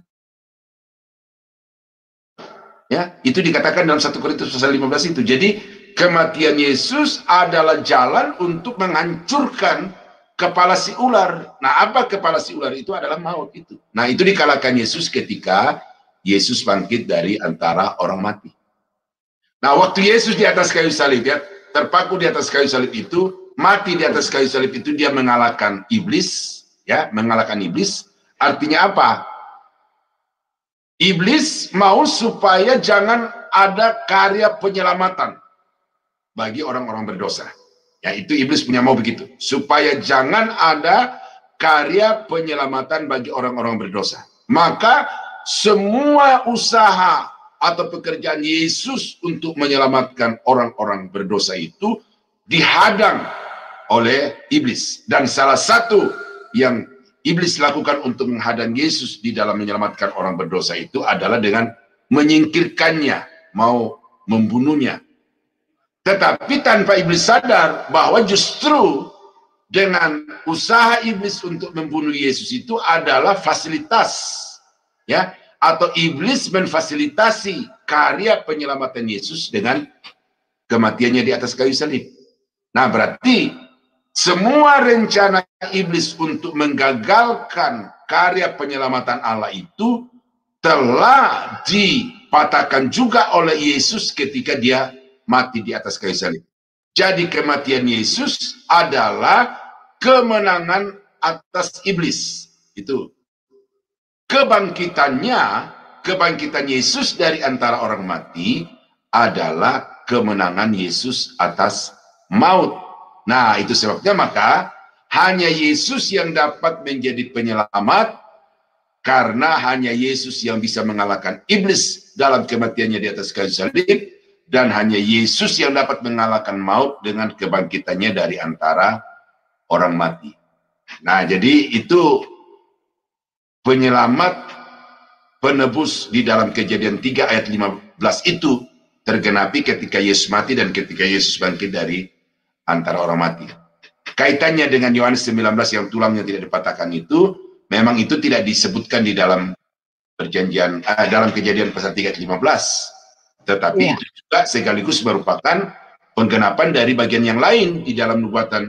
Ya, itu dikatakan dalam 1 Korintus pasal 15 itu. Jadi kematian Yesus adalah jalan untuk menghancurkan kepala si ular. Nah, apa kepala si ular itu adalah maut itu. Nah, itu dikalahkan Yesus ketika Yesus bangkit dari antara orang mati. Nah, waktu Yesus di atas kayu salib, ya, terpaku di atas kayu salib itu, mati di atas kayu salib itu, dia mengalahkan iblis, ya, mengalahkan iblis. Artinya apa? Iblis mau supaya jangan ada karya penyelamatan bagi orang-orang berdosa. Ya, itu iblis punya mau begitu, supaya jangan ada karya penyelamatan bagi orang-orang berdosa. Maka semua usaha atau pekerjaan Yesus untuk menyelamatkan orang-orang berdosa itu dihadang oleh iblis. Dan salah satu yang iblis lakukan untuk menghadang Yesus di dalam menyelamatkan orang berdosa itu adalah dengan menyingkirkannya, mau membunuhnya. Tetapi tanpa iblis sadar bahwa justru dengan usaha iblis untuk membunuh Yesus itu adalah fasilitas, ya, atau iblis memfasilitasi karya penyelamatan Yesus dengan kematiannya di atas kayu salib. Nah, berarti semua rencana iblis untuk menggagalkan karya penyelamatan Allah itu telah dipatahkan juga oleh Yesus ketika dia mati di atas kayu salib. Jadi kematian Yesus adalah kemenangan atas iblis. Itu. Kebangkitan Yesus dari antara orang mati adalah kemenangan Yesus atas maut. Nah, itu sebabnya maka hanya Yesus yang dapat menjadi penyelamat, karena hanya Yesus yang bisa mengalahkan iblis dalam kematiannya di atas kayu salib, dan hanya Yesus yang dapat mengalahkan maut dengan kebangkitannya dari antara orang mati. Nah, jadi itu penyelamat, penebus di dalam Kejadian 3 ayat 15 itu tergenapi ketika Yesus mati dan ketika Yesus bangkit dari antara orang mati. Kaitannya dengan Yohanes 19 yang tulangnya tidak dipatahkan itu, memang itu tidak disebutkan di dalam perjanjian, dalam Kejadian pasal 3 ayat 15. Tetapi itu juga sekaligus merupakan penggenapan dari bagian yang lain di dalam nubuatan.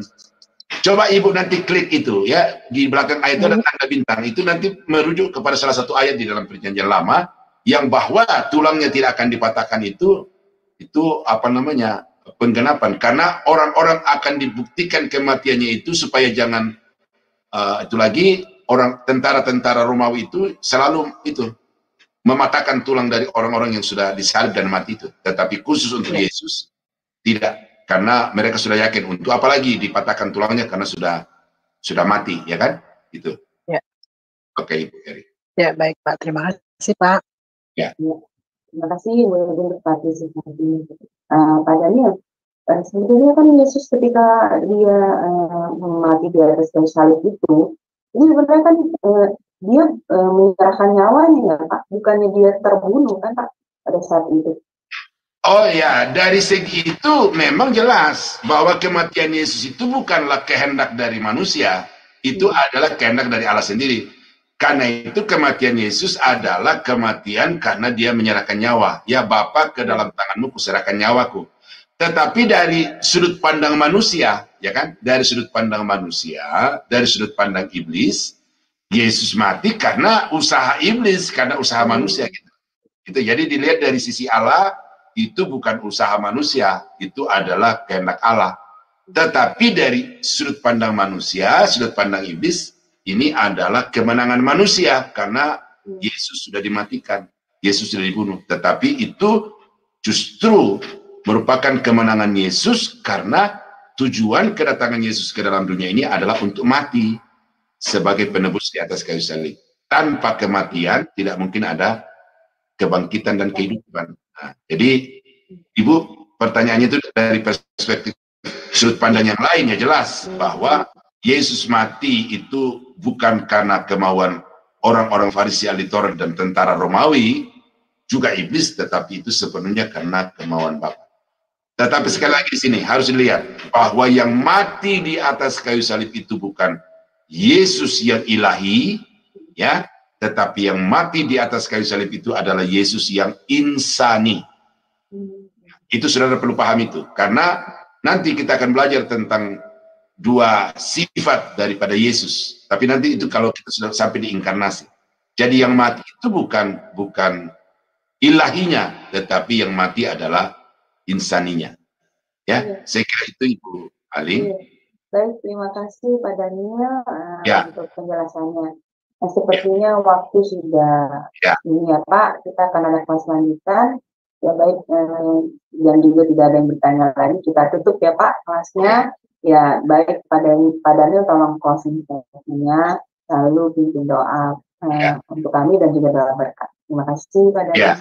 Coba Ibu nanti klik itu ya, di belakang ayat itu ada tanda bintang, itu nanti merujuk kepada salah satu ayat di dalam perjanjian lama yang bahwa tulangnya tidak akan dipatahkan itu apa namanya, penggenapan, karena orang-orang akan dibuktikan kematiannya itu supaya jangan itu lagi orang tentara-tentara Romawi itu selalu itu mematahkan tulang dari orang-orang yang sudah disalib dan mati itu, tetapi khusus untuk Yesus tidak. Karena mereka sudah yakin, untuk apalagi dipatahkan tulangnya karena sudah mati, ya kan? Itu. Ya. Oke, Ibu Eri. Ya, baik Pak. Terima kasih Pak. Ya. Terima kasih untuk partisipasi Pak Daniel. Sebetulnya kan Yesus ketika dia mati di atas kayu salib itu, ini sebenarnya kan dia menyerahkan nyawanya ya Pak, bukannya dia terbunuh kan Pak pada saat itu. Oh ya, dari segi itu memang jelas bahwa kematian Yesus itu bukanlah kehendak dari manusia, itu adalah kehendak dari Allah sendiri. Karena itu kematian Yesus adalah kematian karena dia menyerahkan nyawa. Ya Bapa, ke dalam tanganmu kuserahkan nyawaku. Tetapi dari sudut pandang manusia, ya kan? Dari sudut pandang manusia, dari sudut pandang iblis, Yesus mati karena usaha iblis, karena usaha manusia gitu. Gitu. Jadi dilihat dari sisi Allah, itu bukan usaha manusia, itu adalah kehendak Allah. Tetapi dari sudut pandang manusia, sudut pandang iblis, ini adalah kemenangan manusia karena Yesus sudah dimatikan, Yesus sudah dibunuh. Tetapi itu justru merupakan kemenangan Yesus karena tujuan kedatangan Yesus ke dalam dunia ini adalah untuk mati sebagai penebus di atas kayu salib. Tanpa kematian tidak mungkin ada kebangkitan dan kehidupan. Nah, jadi Ibu, pertanyaannya itu dari perspektif sudut pandang yang lain ya jelas bahwa Yesus mati itu bukan karena kemauan orang-orang Farisi, ahli Taurat dan tentara Romawi, juga iblis, tetapi itu sepenuhnya karena kemauan Bapa. Tetapi sekali lagi di sini harus dilihat bahwa yang mati di atas kayu salib itu bukan Yesus yang ilahi, ya, tetapi yang mati di atas kayu salib itu adalah Yesus yang insani. Itu saudara perlu paham itu, karena nanti kita akan belajar tentang dua sifat daripada Yesus. Tapi nanti itu kalau kita sudah sampai di inkarnasi. Jadi yang mati itu bukan ilahinya, tetapi yang mati adalah insaninya. Ya, saya kira itu Ibu Aling. Baik, terima kasih Pak Daniel untuk penjelasannya. Nah, sepertinya waktu sudah ini ya Pak, kita akan ada kelas lanjutan. Ya baik, dan juga tidak ada yang bertanya lagi, kita tutup ya Pak kelasnya. Ya baik, Pak Daniel tolong closing statement-nya, lalu pimpin doa untuk kami dan juga doa berkat. Terima kasih Pak Daniel.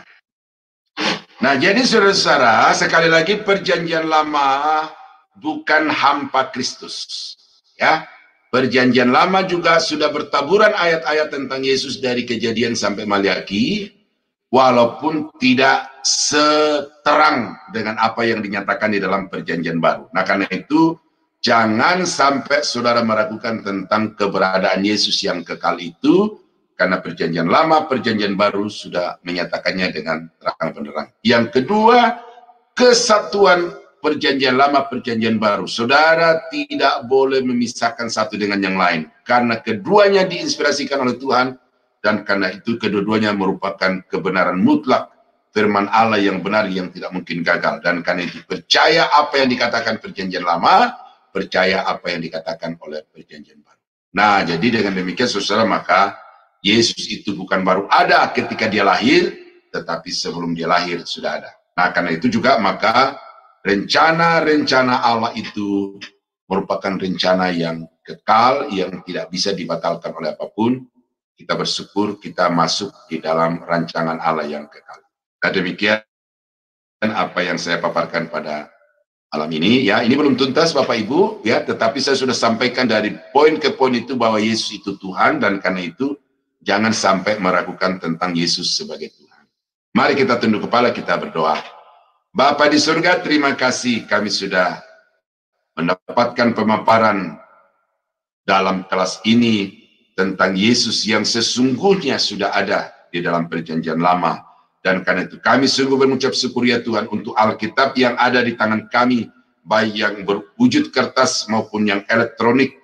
Nah, jadi saudara-saudara, sekali lagi perjanjian lama bukan hampa Kristus. Ya, perjanjian lama juga sudah bertaburan ayat-ayat tentang Yesus dari Kejadian sampai Maliaki, walaupun tidak seterang dengan apa yang dinyatakan di dalam perjanjian baru. Nah, karena itu jangan sampai saudara meragukan tentang keberadaan Yesus yang kekal itu, karena perjanjian lama, perjanjian baru sudah menyatakannya dengan terang benderang. Yang kedua, kesatuan perjanjian lama, perjanjian baru. Saudara tidak boleh memisahkan satu dengan yang lain, karena keduanya diinspirasikan oleh Tuhan, dan karena itu kedua-duanya merupakan kebenaran mutlak firman Allah yang benar yang tidak mungkin gagal. Dan karena itu percaya apa yang dikatakan perjanjian lama, percaya apa yang dikatakan oleh perjanjian baru. Nah, jadi dengan demikian saudara, maka Yesus itu bukan baru ada ketika dia lahir, tetapi sebelum dia lahir sudah ada. Nah, karena itu juga maka rencana-rencana Allah itu merupakan rencana yang kekal, yang tidak bisa dibatalkan oleh apapun. Kita bersyukur kita masuk di dalam rancangan Allah yang kekal. Nah, demikian apa yang saya paparkan pada malam ini. Ya, ini belum tuntas Bapak Ibu, ya, tetapi saya sudah sampaikan dari poin ke poin itu bahwa Yesus itu Tuhan, dan karena itu jangan sampai meragukan tentang Yesus sebagai Tuhan. Mari kita tunduk kepala, kita berdoa. Bapa di surga, terima kasih kami sudah mendapatkan pemaparan dalam kelas ini tentang Yesus yang sesungguhnya sudah ada di dalam perjanjian lama. Dan karena itu kami sungguh mengucap syukur ya Tuhan untuk Alkitab yang ada di tangan kami, baik yang berwujud kertas maupun yang elektronik.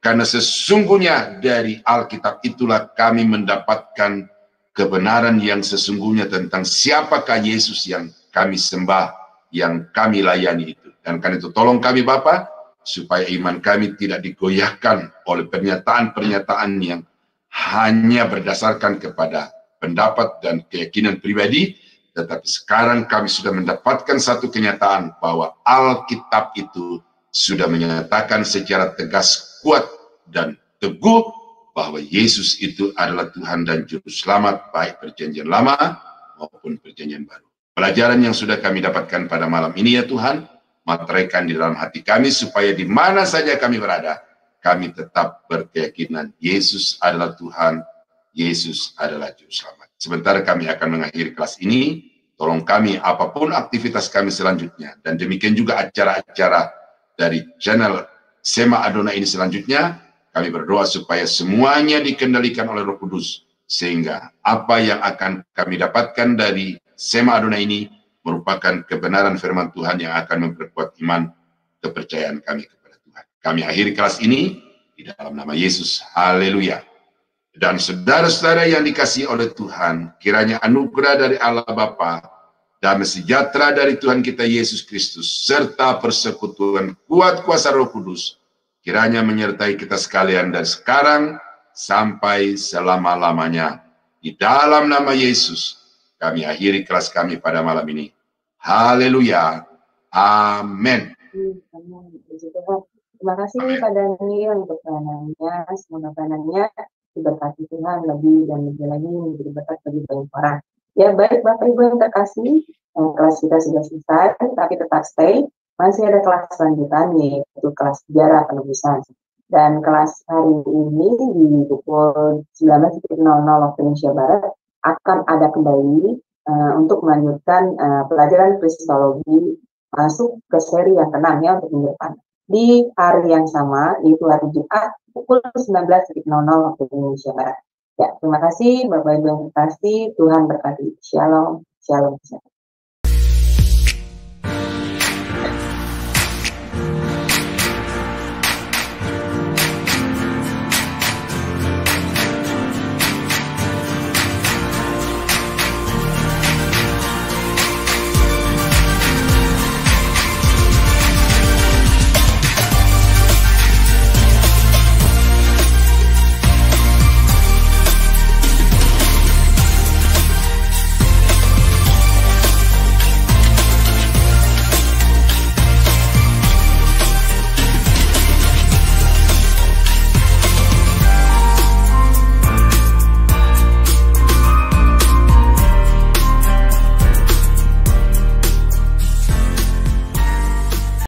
Karena sesungguhnya dari Alkitab itulah kami mendapatkan kebenaran yang sesungguhnya tentang siapakah Yesus yang kami sembah, yang kami layani itu. Dan karena itu tolong kami Bapa, supaya iman kami tidak digoyahkan oleh pernyataan-pernyataan yang hanya berdasarkan kepada pendapat dan keyakinan pribadi, tetapi sekarang kami sudah mendapatkan satu kenyataan bahwa Alkitab itu sudah menyatakan secara tegas, kuat, dan teguh bahwa Yesus itu adalah Tuhan dan Juru Selamat, baik perjanjian lama maupun perjanjian baru. Pelajaran yang sudah kami dapatkan pada malam ini ya Tuhan, materaikan di dalam hati kami supaya di mana saja kami berada, kami tetap berkeyakinan Yesus adalah Tuhan, Yesus adalah Juru Selamat. Sebentar kami akan mengakhiri kelas ini, tolong kami apapun aktivitas kami selanjutnya, dan demikian juga acara-acara dari channel Sema Adonai ini selanjutnya, kami berdoa supaya semuanya dikendalikan oleh Roh Kudus, sehingga apa yang akan kami dapatkan dari Sema Adonai ini merupakan kebenaran firman Tuhan yang akan memperkuat iman kepercayaan kami kepada Tuhan. Kami akhiri kelas ini di dalam nama Yesus. Haleluya. Dan saudara-saudara yang dikasihi oleh Tuhan, kiranya anugerah dari Allah Bapa, damai sejahtera dari Tuhan kita Yesus Kristus, serta persekutuan kuat kuasa Roh Kudus, kiranya menyertai kita sekalian dari sekarang sampai selama-lamanya. Di dalam nama Yesus, kami akhiri kelas kami pada malam ini. Haleluya. Amin. Terima kasih Pak Daniel untuk pelayanannya. Semoga pelayanannya diberkati Tuhan lebih dan lebih lagi menjadi berkat bagi banyak orang. Ya baik Bapak Ibu yang terkasih, kelas kita sudah selesai, tapi tetap stay. Masih ada kelas lanjutan yaitu kelas sejarah penebusan. Dan kelas hari ini di pukul 19.00 waktu Indonesia Barat akan ada kembali untuk melanjutkan pelajaran kristologi masuk ke seri yang ke-6 ya untuk minggu depan. Di hari yang sama, yaitu hari Jumat, pukul 19.00 waktu Indonesia Barat. Ya, terima kasih Bapak Ibu yang terkasih, Tuhan berkati. Shalom, shalom, shalom.